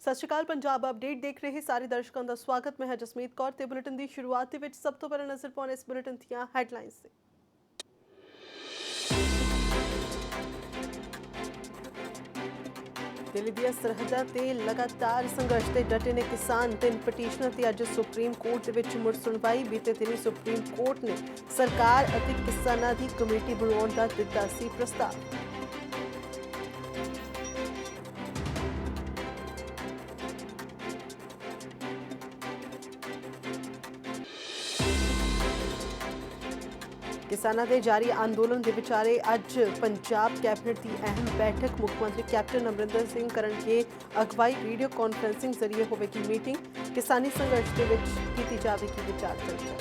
ਸਤਿ ਸ਼੍ਰੀ ਅਕਾਲ। ਪੰਜਾਬ ਅਪਡੇਟ ਦੇਖ ਰਹੇ ਸਾਰੇ ਦਰਸ਼ਕਾਂ ਦਾ ਸਵਾਗਤ। ਮੈਂ ਹਾਂ ਜਸਮੀਤ ਕੌਰ ਤੇ ਬੁਲੇਟਿਨ ਦੀ ਸ਼ੁਰੂਆਤ ਦੇ ਵਿੱਚ ਸਭ ਤੋਂ ਪਹਿਲਾਂ ਨਜ਼ਰ ਪਾਉਣ ਇਸ ਬੁਲੇਟਿਨ ਦੀਆਂ ਹੈਡਲਾਈਨਸ ਤੇ। ਦਿੱਲੀ ਦੀਆਂ ਸਰਹੱਦਾਂ ਤੇ ਲਗਾਤਾਰ ਸੰਘਰਸ਼ ਤੇ ਡਟੇ ਨੇ ਕਿਸਾਨ। 3 ਪਟੀਸ਼ਨਾਂ ਤੇ ਅੱਜ ਸੁਪਰੀਮ ਕੋਰਟ ਦੇ ਵਿੱਚ ਮੁੜ ਸੁਣਵਾਈ। ਬੀਤੇ ਦਿਨੀ ਸੁਪਰੀਮ ਕੋਰਟ ਨੇ ਸਰਕਾਰ ਅਤੇ ਕਿਸਾਨਾਂ ਦੀ ਕਮੇਟੀ ਬਣਾਉਣ ਦਾ ਦਿੱਤਾ ਸੀ ਪ੍ਰਸਤਾਵ। किसानों के जारी अंदोलन के विचारे अज पंजाब कैबिनेट की अहम बैठक। मुख्यमंत्री कैप्टन अमरिंदर सिंह करन के अगवाई वीडियो कॉन्फ्रेंसिंग जरिए होगी मीटिंग। किसानी संघर्ष के विच की जाएगी विचार चर्चा।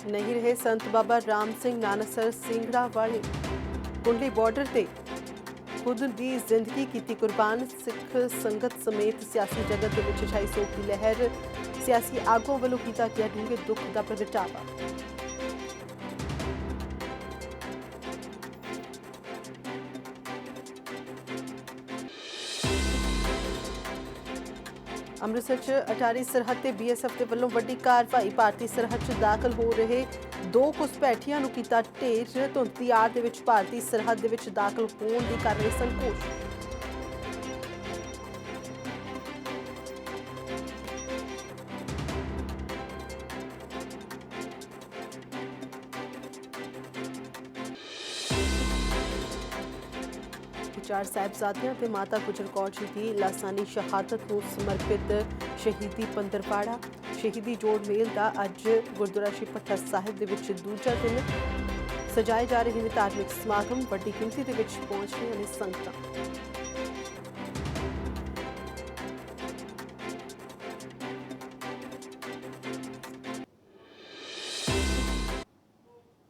नहीं रहे संत बाबा राम सिंह नानकसर सिंघड़ा वाले। कुंडली बॉर्डर से खुद की जिंदगी की कुर्बान। सिख संगत समेत सियासी जगत के छाई सोग की लहर। सियासी आगुओं वालों किया गया डूंगे दुख का प्रगटावा। अमृतसर च अटारी सरहद ते BSF के वलों वड्डी कार्रवाई। भारतीय सरहद च दाखिल हो रहे 2 घुसपैठियां नूं कीता ढेर। धुंध दी आड़ दे विच भारतीय सरहद दे विच दाखिल होण दी कर रहे संकोच। चार साहिबजादियां ते माता गुजर कौर जी की लासानी शहादत नूं समर्पित शहीदी पंदरवाड़ा। शहीदी जोड़ मेल का अज गुरुद्वारा श्री भट्टा साहिब दे विच दूजा दिन। सजाए जा रहे हैं धार्मिक समागम। वड्डी गिणती दे विच पहुंच रही ने संगतां।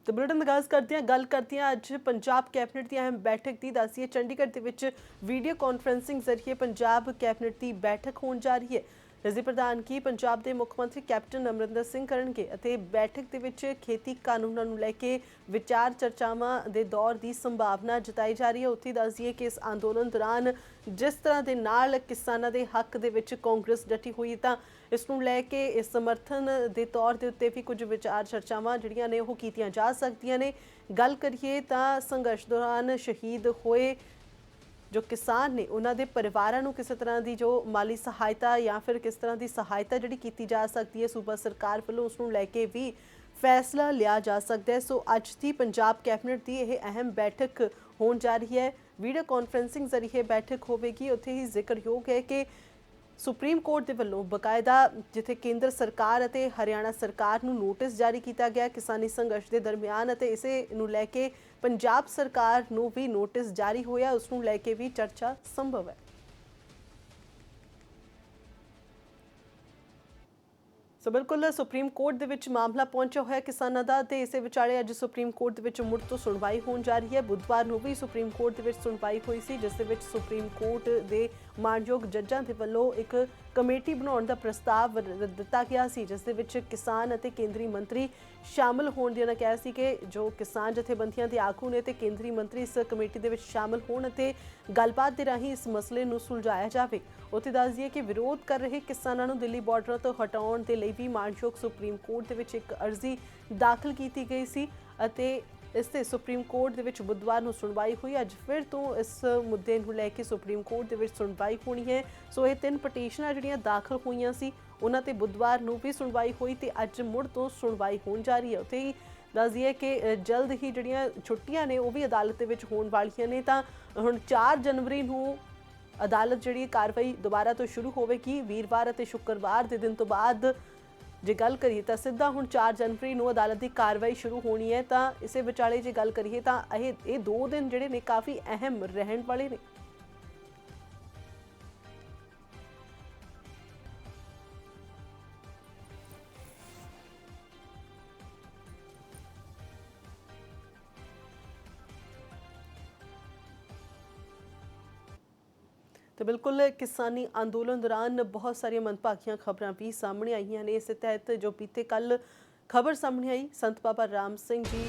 तो बुलेटिन आगाज करते हैं। गल करते हैं अज पंजाब कैबिनेट की अहम बैठक की। दसिए चंडीगढ़ के विच वीडियो कॉन्फ्रेंसिंग जरिए पंजाब कैबिनेट की बैठक होने जा रही है। इसकी प्रधानगी पंजाब के मुख्यमंत्री कैप्टन अमरिंदर सिंह करनगे। बैठक के विच खेती कानूनों नूं लैके विचार चर्चावां दे दौर की संभावना जताई जा रही है। उत्थे दस दईए कि इस अंदोलन दौरान जिस तरह के नाल किसानों के हक दे विच कांग्रेस डटी हुई है, तो इसनूं लैके इस समर्थन के तौर के उत्ते भी कुछ विचार चर्चावां जिहड़ियां ने ओह कीतियां जा सकदियां ने। गल करिए तां संघर्ष दौरान शहीद होए जो किसान ने उन्होंने परिवारों को किसी तरह की जो माली सहायता या फिर किस तरह की सहायता जी की जा सकती है सूबा सरकार वालों उसनूं लैके भी फैसला लिया जा सकता है। सो अज की पंजाब कैबिनेट की यह अहम बैठक होने जा रही है। वीडियो कॉन्फ्रेंसिंग जरिए बैठक होगी। उत्थे ही जिक्रयोग है कि सुप्रीम कोर्ट के वलों बकायदा जिथे केंद्र सरकार और हरियाणा सरकार नूं नोटिस जारी किया गया किसानी संघर्ष के दरमियान। इसे नूं लैके पंजाब सरकार नूं भी नोटिस जारी होया उसनूं लैके भी चर्चा संभव है। सो बिल्कुल सुप्रीम कोर्ट दे विच मामला पहुंचा होया किसानां दा ते इसे विचाले अज सुप्रीम कोर्ट दे विच मुड़ तो सुनवाई होण जा रही है। बुधवार नूं भी सुप्रीम कोर्ट दे विच सुनवाई हुई सी जिस दे विच सुप्रीम कोर्ट दे माणयोग जजां दे वल्लों एक कमेटी बनाउण दा प्रस्ताव दिता गया सी जिस दे विच किसान अते केंद्रीय मंत्री शामिल होण दी उन्हां कहा सी कि जो किसान जथेबंदियां दे आगू ने ते केंद्रीय मंत्री इस कमेटी दे विच शामिल होण अते गलबात दे राहीं इस मसले नूं सुलझाया जावे। उत्थे दस दईए कि विरोध कर रहे किसानां नूं दिल्ली बॉर्डर तो हटाउण दे लई भी माणयोग सुप्रीम कोर्ट दे विच एक अर्जी दाखिल की गई सी अते इससे सुप्रीम कोर्ट दे विच बुधवार नूं सुनवाई हुई। अज फिर तो इस मुद्दे नूं लैके सुप्रीम कोर्ट दे विच सुनवाई होनी है। सो ये 3 पटीशनां जिहड़ियां दाखिल होईयां सी उन्हां ते बुधवार नूं भी सुनवाई हुई ते अज मुड़ तो सुनवाई होण जा रही है। उत्थे ही दस दईए कि जल्द ही जिहड़ियां छुट्टियां ने वो भी अदालत दे विच होण वालीआं ने। तां हुण 4 जनवरी नूं अदालत जिहड़ी कार्रवाई दोबारा तो शुरू होवेगी। वीरवार अते शुक्रवार के दिन तो बाद जे गल करिए तो सीधा हुण 4 जनवरी नूं अदालत की कार्रवाई शुरू होनी है। तो इसे विचाले जे गल करिए तो ये 2 दिन जिहड़े ने काफ़ी अहम रहण वाले ने। तो बिल्कुल किसानी अंदोलन दौरान बहुत सारिया मंदभागियां खबरां भी सामने आईयां ने। इस तहत जो बीते कल खबर सामने आई, संत बाबा राम सिंह जी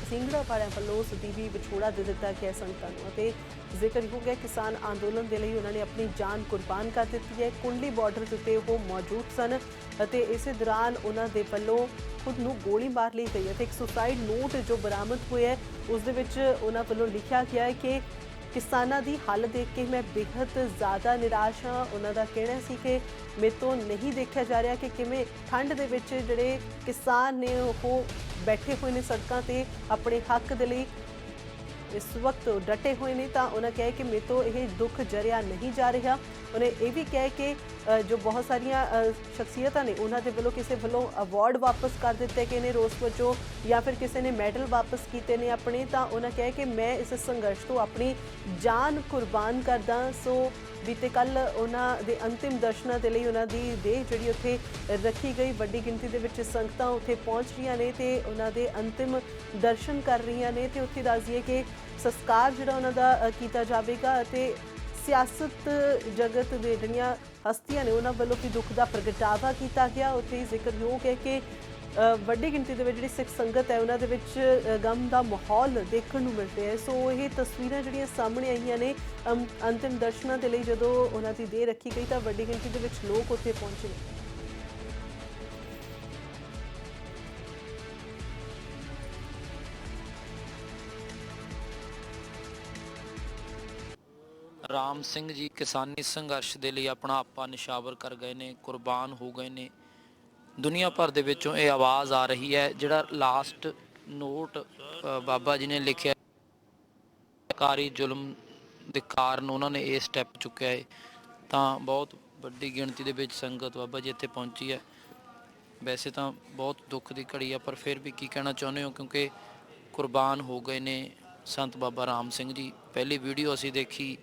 ਸਿੰਘੜਾ ਵਾਲਿਆਂ ਵੱਲੋਂ ਸਦੀਵੀ ਵਿਛੋੜਾ ਦੇ ਦਿੱਤਾ ਗਿਆ ਸੰਗਤਾਂ ਨੂੰ ਅਤੇ ਜ਼ਿਕਰ ਹੋ ਗਿਆ ਕਿਸਾਨ ਅੰਦੋਲਨ ਦੇ ਲਈ ਉਹਨਾਂ ਨੇ ਆਪਣੀ ਜਾਨ ਕੁਰਬਾਨ ਕਰ ਦਿੱਤੀ ਹੈ। ਕੁੰਡਲੀ ਬਾਰਡਰ ਦੇ ਉੱਤੇ ਉਹ ਮੌਜੂਦ ਸਨ ਅਤੇ ਇਸੇ ਦੌਰਾਨ ਉਹਨਾਂ ਦੇ ਵੱਲੋਂ ਖੁਦ ਨੂੰ ਗੋਲੀ ਮਾਰ ਲਈ ਗਈ ਅਤੇ ਇੱਕ ਸੁਸਾਈਡ ਨੋਟ ਜੋ ਬਰਾਮਦ ਹੋਇਆ ਹੈ ਉਸ ਦੇ ਵਿੱਚ ਉਹਨਾਂ ਵੱਲੋਂ ਲਿਖਿਆ ਗਿਆ ਹੈ ਕਿ किसानों की हालत देख के मैं बेहद ज़्यादा निराश हाँ। उन्होंने कहना सी कि मेरे तो नहीं देखा जा रहा कि किमें ठंड दे विच जिहड़े किसान ने वो बैठे हुए ने सड़कों ते अपने हक दे लई इस वक्त डटे हुए ने। तो उन्होंने कहा कि मेरे तो यह दुख जरिया नहीं जा रहा। उन्हें यह भी कहा कि जो बहुत सारिया शख्सियत ने उन्होंने वालों किसी वालों अवार्ड वापस कर दिते गए ने रोस वजों या फिर किसी ने मैडल वापस किए ने अपने। तो उन्होंने कहा कि मैं इस संघर्ष तो अपनी जान कुर्बान करदा। सो बीते कल उन्होंने अंतिम दर्शनों के लिए उन्होंने देह जी उत्थे रखी गई, वड्डी गिनती के विच संगतां उत्थे पहुँच रही ने ते उन्होंने अंतिम दर्शन कर रही ने। तो उत्थे दस दईए कि संस्कार जिहड़ा उन्हां दा कीता जावेगा ते सियासत जगत दे जिहड़ियां हस्तियां ने उन्हां वल्लों भी दुख का प्रगटावा किया गया। उत्थे जिक्रयोग है कि वड्डी गिनती के जिहड़ी सिख संगत है उन्हां दे विच गम का माहौल देखने को मिल रहा है। सो ये तस्वीरां जिहड़ियां सामने आईयां ने अंतिम दर्शनां दे लई जदों उन्हां दी देह रखी गई तो वड्डी गिनती के विच लोग उत्थे पहुंचे ने। राम सिंह जी किसानी संघर्ष के लिए अपना आपा निशावर कर गए ने, कुर्बान हो गए ने। दुनिया भर दे विचों ये आवाज़ आ रही है। जिहड़ा लास्ट नोट बाबा जी ने लिखिया कारी जुल्म के कारण उन्होंने ये स्टैप चुक्या है। तो बहुत वड्डी गिणती दे विच संगत बाबा जी इत्थे पहुंची है। वैसे तो बहुत दुख की घड़ी है पर फिर भी की कहना चाहुंदे हो क्योंकि कुर्बान हो गए ने संत बाबा राम सिंह जी। पहली वीडियो असी देखी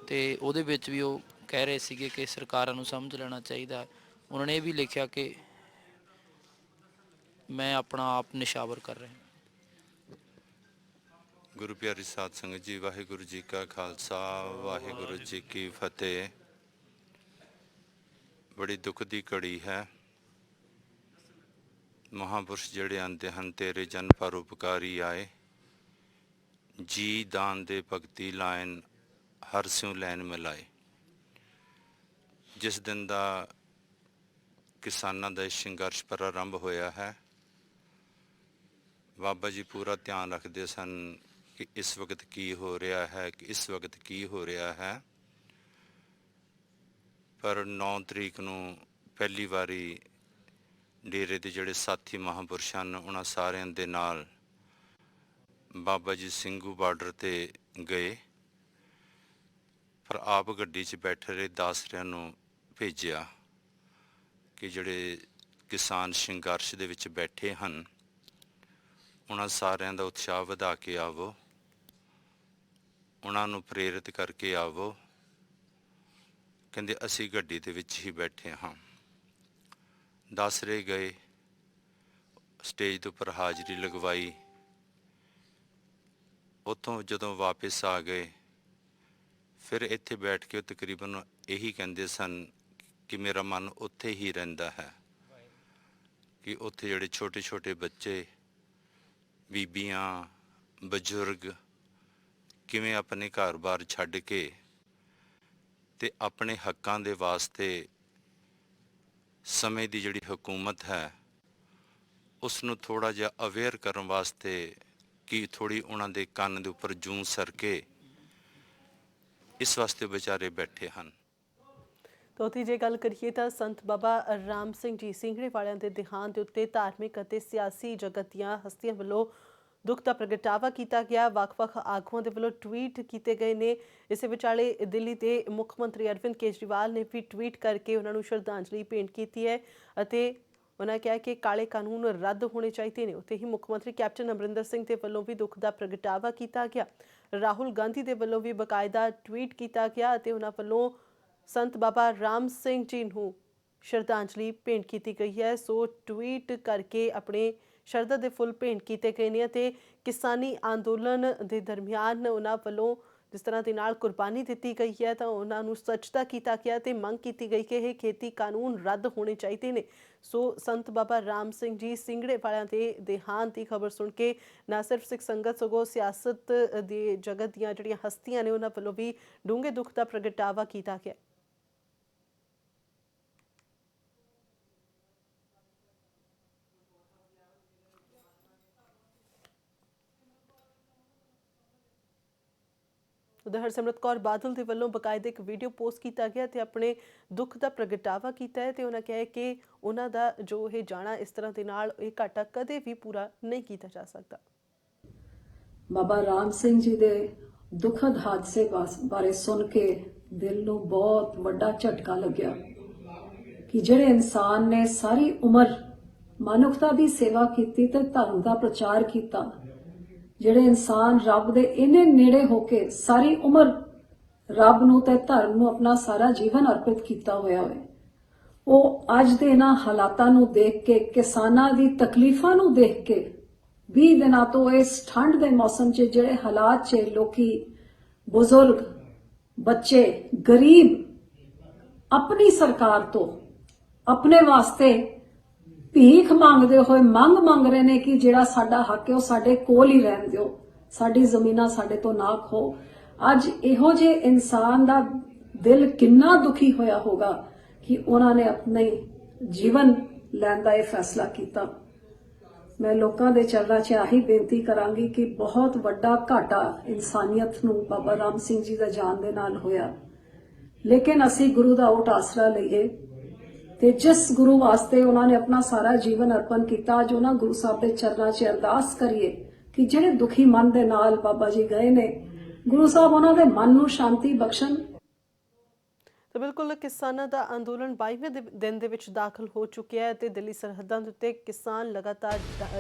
तो ਉਹਦੇ ਵਿੱਚ ਵੀ ਉਹ ਕਹਿ ਰਹੇ ਸੀਗੇ ਕਿ ਸਰਕਾਰਾਂ ਨੂੰ ਸਮਝ ਲੈਣਾ ਚਾਹੀਦਾ। ਉਹਨਾਂ ਨੇ ਇਹ ਵੀ ਲਿਖਿਆ ਕਿ ਮੈਂ ਆਪਣਾ ਆਪ ਨਿਸ਼ਾਵਰ ਕਰ ਰਿਹਾ। ਗੁਰੂ ਪਿਆਰੀ ਸਾਧ ਸੰਗਤ ਜੀ, ਵਾਹਿਗੁਰੂ ਜੀ ਕਾ ਖਾਲਸਾ ਵਾਹਿਗੁਰੂ ਜੀ ਕੀ ਫਤਿਹ। ਬੜੀ ਦੁੱਖ ਦੀ ਘੜੀ ਹੈ। ਮਹਾਂਪੁਰਸ਼ ਜਿਹੜੇ ਆਂਦੇ ਹਨ ਤੇਰੇ ਜਨ ਪਰਉਪਕਾਰੀ ਆਏ, ਜੀ ਦਾਨ ਦੇ ਭਗਤੀ ਲਾਇਨ ਹਰ ਸਿਉ ਲੈਣ ਮਿਲਾਏ। ਜਿਸ ਦਿਨ ਦਾ ਕਿਸਾਨਾਂ ਦਾ ਸੰਘਰਸ਼ ਪ੍ਰਾਰੰਭ ਹੋਇਆ ਹੈ, ਬਾਬਾ ਜੀ ਪੂਰਾ ਧਿਆਨ ਰੱਖਦੇ ਸਨ ਕਿ ਇਸ ਵਕਤ ਕੀ ਹੋ ਰਿਹਾ ਹੈ, ਕਿ ਇਸ ਵਕਤ ਕੀ ਹੋ ਰਿਹਾ ਹੈ। ਪਰ 9 ਤਰੀਕ ਨੂੰ ਪਹਿਲੀ ਵਾਰੀ ਡੇਰੇ ਦੇ ਜਿਹੜੇ ਸਾਥੀ ਮਹਾਂਪੁਰਸ਼ ਹਨ ਉਹਨਾਂ ਸਾਰਿਆਂ ਦੇ ਨਾਲ ਬਾਬਾ ਜੀ ਸਿੰਘੂ ਬਾਰਡਰ 'ਤੇ ਗਏ। पर आप गड्डी 'ਚ बैठे रहे, ਦਾਸਰਿਆਂ ਨੂੰ ਭੇਜਿਆ ਕਿ ਜਿਹੜੇ ਕਿਸਾਨ ਸੰਘਰਸ਼ ਦੇ ਵਿੱਚ ਬੈਠੇ ਹਨ ਉਹਨਾਂ ਸਾਰਿਆਂ ਦਾ ਉਤਸ਼ਾਹ ਵਧਾ ਕੇ ਆਵੋ, ਉਹਨਾਂ ਨੂੰ ਪ੍ਰੇਰਿਤ ਕਰਕੇ ਆਵੋ। ਕਹਿੰਦੇ ਅਸੀਂ ਗੱਡੀ ਦੇ ਵਿੱਚ ਹੀ ਬੈਠੇ ਹਾਂ। ਦਾਸਰੇ ਗਏ, ਸਟੇਜ ਦੇ ਉੱਪਰ ਹਾਜ਼ਰੀ ਲਗਵਾਈ। ਉੱਥੋਂ ਜਦੋਂ ਵਾਪਸ ਆ ਗਏ ਫਿਰ ਇੱਥੇ ਬੈਠ ਕੇ ਉਹ ਤਕਰੀਬਨ ਇਹੀ ਕਹਿੰਦੇ ਸਨ ਕਿ ਮੇਰਾ ਮਨ ਉੱਥੇ ਹੀ ਰਹਿੰਦਾ ਹੈ, ਕਿ ਉੱਥੇ ਜਿਹੜੇ ਛੋਟੇ ਛੋਟੇ ਬੱਚੇ, ਬੀਬੀਆਂ, ਬਜ਼ੁਰਗ ਕਿਵੇਂ ਆਪਣੇ ਘਰ-ਬਾਰ ਛੱਡ ਕੇ ਤੇ ਆਪਣੇ ਹੱਕਾਂ ਦੇ ਵਾਸਤੇ ਸਮੇਂ ਦੀ ਜਿਹੜੀ ਹਕੂਮਤ ਹੈ ਉਸ ਨੂੰ ਥੋੜ੍ਹਾ ਜਿਹਾ ਅਵੇਅਰ ਕਰਨ ਵਾਸਤੇ ਕਿ ਥੋੜ੍ਹੀ ਉਹਨਾਂ ਦੇ ਕੰਨ ਦੇ ਉੱਪਰ ਜੂੰ ਸਰਕੇ इस वास्ते बेचारे बैठे हैं। तो उत्थे जे गल करिए तो संत बाबा राम सिंह जी ਸਿੰਘੜੇ ਵਾਲਿਆਂ ਦੇ देहांत के उत्ते धार्मिक ਅਤੇ सियासी जगत ਦੀਆਂ हस्तियां ਵੱਲੋਂ दुख का प्रगटावा किया गया। ਵੱਖ-ਵੱਖ आगुआं ਦੇ ਵੱਲੋਂ ट्वीट किए गए ने। इस विचाले दिल्ली के मुख मंत्री अरविंद केजरीवाल ने भी ट्वीट करके उन्होंने श्रद्धांजलि भेंट की है ਅਤੇ उन्होंने कहा कि काले कानून रद्द होने चाहिए ने। उत्थे ही मुख मंत्री कैप्टन अमरिंदर सिंह के वलों भी दुख का प्रगटावा किया गया। राहुल गांधी के वलों भी बकायदा ट्वीट किया गया और उन्होंने वलों संत बाबा राम सिंह जी को श्रद्धांजलि भेंट की गई है। सो ट्वीट करके अपने शरधा के फुल भेंट किए गए हैं। किसानी अंदोलन के दरमियान उन्होंने वलों ਜਿਸ ਤਰ੍ਹਾਂ ਦੇ ਨਾਲ ਕੁਰਬਾਨੀ ਦਿੱਤੀ ਗਈ ਹੈ ਤਾਂ ਉਹਨਾਂ ਨੂੰ ਸਜਦਾ ਕੀਤਾ ਗਿਆ ਤੇ ਮੰਗ ਕੀਤੀ ਗਈ ਕਿ ਇਹ ਖੇਤੀ ਕਾਨੂੰਨ ਰੱਦ ਹੋਣੇ ਚਾਹੀਦੇ ਨੇ। ਸੋ ਸੰਤ ਬਾਬਾ ਰਾਮ ਸਿੰਘ ਜੀ ਸਿੰਗੜੇ ਵਾਲਿਆਂ ਦੇ ਦੇਹਾਂਤ ਦੀ ਖਬਰ ਸੁਣ ਕੇ ਨਾ ਸਿਰਫ ਸਿੱਖ ਸੰਗਤ ਸਗੋਂ ਸਿਆਸਤ ਦੇ ਜਗਤ ਦੀਆਂ ਜਿਹੜੀਆਂ ਹਸਤੀਆਂ ਨੇ ਉਹਨਾਂ ਵੱਲੋਂ ਵੀ ਡੂੰਘੇ ਦੁੱਖ ਦਾ ਪ੍ਰਗਟਾਵਾ ਕੀਤਾ ਗਿਆ। उधर हरसिमरत कौर बादल के वलों बकायदे एक वीडियो पोस्ट किया गया ते अपने दुख का प्रगटावा किया है ते उन्होंने कहा कि उन्हों का जो ये जाना इस तरह के नाल ये घाटा कदे भी पूरा नहीं किया जा सकता। बाबा राम सिंह जी दे दुखद हादसे बारे सुन के दिल नूं बहुत वड्डा झटका लग्या कि जिहड़े इंसान ने सारी उम्र मनुखता दी सेवा कीती ते धर्म दा प्रचार कीता, ਜਿਹੜੇ ਇਨਸਾਨ ਰੱਬ ਦੇ ਇੰਨੇ ਨੇੜੇ ਹੋ ਕੇ ਸਾਰੀ ਉਮਰ ਰੱਬ ਨੂੰ ਤੇ ਧਰਮ ਨੂੰ ਆਪਣਾ ਸਾਰਾ ਜੀਵਨ ਅਰਪਿਤ ਕੀਤਾ ਹੋਇਆ ਹੋਵੇ, ਉਹ ਅੱਜ ਦੇ ਇਹਨਾਂ ਹਾਲਾਤਾਂ ਨੂੰ ਦੇਖ ਕੇ, ਕਿਸਾਨਾਂ ਦੀ ਤਕਲੀਫਾਂ ਨੂੰ ਦੇਖ ਕੇ 20 ਦਿਨਾਂ ਤੋਂ ਇਸ ਠੰਡ ਦੇ ਮੌਸਮ 'ਚ ਜਿਹੜੇ ਹਾਲਾਤ 'ਚ ਲੋਕੀ, ਬਜ਼ੁਰਗ, ਬੱਚੇ, ਗਰੀਬ ਆਪਣੀ ਸਰਕਾਰ ਤੋਂ ਆਪਣੇ ਵਾਸਤੇ ਭੀਖ ਮੰਗਦੇ ਹੋਏ ਮੰਗ ਰਹੇ ਨੇ ਕਿ ਜਿਹੜਾ ਸਾਡਾ ਹੱਕ ਹੈ ਉਹ ਸਾਡੇ ਕੋਲ ਹੀ ਰਹਿਣ ਦਿਓ, ਸਾਡੀ ਜ਼ਮੀਨਾਂ ਸਾਡੇ ਤੋਂ ਨਾ ਖੋ। ਅੱਜ ਇਹੋ ਜਿਹੇ ਇਨਸਾਨ ਦਾ ਦਿਲ ਕਿੰਨਾ ਦੁਖੀ ਹੋਇਆ ਹੋਗਾ ਕਿ ਉਹਨਾਂ ਨੇ ਆਪਣੇ ਜੀਵਨ ਲੈਣ ਦਾ ਇਹ ਫੈਸਲਾ ਕੀਤਾ। ਮੈਂ ਲੋਕਾਂ ਦੇ ਚਰਨਾਂ 'ਚ ਆਹੀ ਬੇਨਤੀ ਕਰਾਂਗੀ ਕਿ ਬਹੁਤ ਵੱਡਾ ਘਾਟਾ ਇਨਸਾਨੀਅਤ ਨੂੰ ਬਾਬਾ ਰਾਮ ਸਿੰਘ ਜੀ ਦਾ ਜਾਨ ਦੇ ਨਾਲ ਹੋਇਆ, ਲੇਕਿਨ ਅਸੀਂ ਗੁਰੂ ਦਾ ਓਟ ਆਸਰਾ ਲਈਏ ਤੇ ਜਿਸ ਗੁਰੂ ਵਾਸਤੇ ਉਹਨਾਂ ਨੇ ਆਪਣਾ ਸਾਰਾ ਜੀਵਨ ਅਰਪਣ ਕੀਤਾ, ਅੱਜ ਉਹਨਾਂ ਗੁਰੂ ਸਾਹਿਬ ਦੇ ਚਰਨਾਂ 'ਚ ਅਰਦਾਸ ਕਰੀਏ ਕਿ ਜਿਹੜੇ ਦੁਖੀ ਮਨ ਦੇ ਨਾਲ ਬਾਬਾ ਜੀ ਗਏ ਨੇ, ਗੁਰੂ ਸਾਹਿਬ ਉਹਨਾਂ ਦੇ ਮਨ ਨੂੰ ਸ਼ਾਂਤੀ ਬਖਸ਼ਣ। तो बिल्कुल किसानों का अंदोलन 22वें दिन ਦੇ ਵਿੱਚ ਦਾਖਲ ਹੋ ਚੁੱਕਿਆ ਹੈ ਤੇ ਦਿੱਲੀ ਸਰਹੱਦਾਂ ਦੇ ਉੱਤੇ ਕਿਸਾਨ ਲਗਾਤਾਰ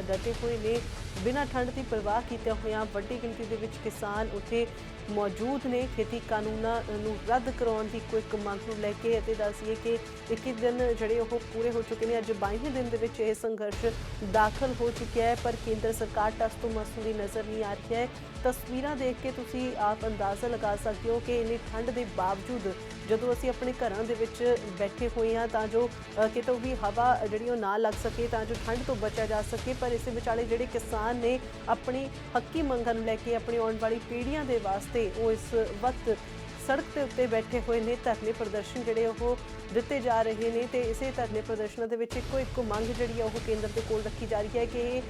ਡਟੇ ਹੋਏ ਨੇ। ਬਿਨਾਂ ਠੰਡ ਦੀ ਪਰਵਾਹ ਕੀਤੇ ਹੋਇਆਂ ਵੱਡੀ ਗਿਣਤੀ ਦੇ ਵਿੱਚ ਕਿਸਾਨ ਉੱਥੇ ਮੌਜੂਦ ਨੇ ਖੇਤੀ ਕਾਨੂੰਨਾਂ ਨੂੰ ਰੱਦ ਕਰਾਉਣ ਦੀ ਕੋਈ ਮੰਗ ਨੂੰ ਲੈ ਕੇ। ਅਤੇ ਦੱਸੀਏ ਕਿ 21 ਦਿਨ ਜਿਹੜੇ ਉਹ ਪੂਰੇ ਹੋ ਚੁੱਕੇ ਨੇ। ਅੱਜ 22ਵੇਂ ਦਿਨ ਦੇ ਵਿੱਚ ਇਹ ਸੰਘਰਸ਼ ਦਾਖਲ ਹੋ ਚੁੱਕਿਆ ਹੈ, ਪਰ ਕੇਂਦਰ ਸਰਕਾਰ ਟਸ ਤੋਂ ਮਸ ਹੁੰਦੀ ਨਜ਼ਰ ਨਹੀਂ ਆ ਰਹੀ ਹੈ। ਤਸਵੀਰਾਂ ਦੇਖ ਕੇ ਤੁਸੀਂ ਆਪ ਅੰਦਾਜ਼ਾ ਲਗਾ ਸਕਦੇ ਹੋ ਕਿ ਇੰਨੀ ਠੰਡ ਦੇ ਬਾਵਜੂਦ ਜਦੋਂ ਅਸੀਂ ਆਪਣੇ ਘਰਾਂ ਦੇ ਵਿੱਚ ਬੈਠੇ ਹੋਏ ਹਾਂ ਤਾਂ ਜੋ ਕਿਤੋਂ ਵੀ ਹਵਾ ਜਿਹੜੀ ਉਹ ਨਾ ਲੱਗ ਸਕੇ, ਤਾਂ ਜੋ ਠੰਡ ਤੋਂ ਬਚਿਆ ਜਾ ਸਕੇ, ਪਰ ਇਸੇ ਵਿਚਾਲੇ ਜਿਹੜੇ ਕਿਸਾਨ ਨੇ ਆਪਣੀ ਹੱਕੀ ਮੰਗਾਂ ਨੂੰ ਲੈ ਕੇ ਆਪਣੀ ਆਉਣ ਵਾਲੀ ਪੀੜ੍ਹੀਆਂ ਦੇ ਵਾਸਤੇ ਉਹ ਇਸ ਵਕਤ ਸੜਕ ਦੇ ਉੱਤੇ ਬੈਠੇ ਹੋਏ ਨੇ। ਧਰਨੇ ਪ੍ਰਦਰਸ਼ਨ ਜਿਹੜੇ ਉਹ ਦਿੱਤੇ ਜਾ ਰਹੇ ਨੇ ਤੇ ਇਸੇ ਧਰਨੇ ਪ੍ਰਦਰਸ਼ਨਾਂ ਦੇ ਵਿੱਚ ਇੱਕੋ ਮੰਗ ਜਿਹੜੀ ਹੈ ਉਹ ਕੇਂਦਰ ਦੇ ਕੋਲ ਰੱਖੀ ਜਾ ਰਹੀ ਹੈ ਕਿ ਇਹ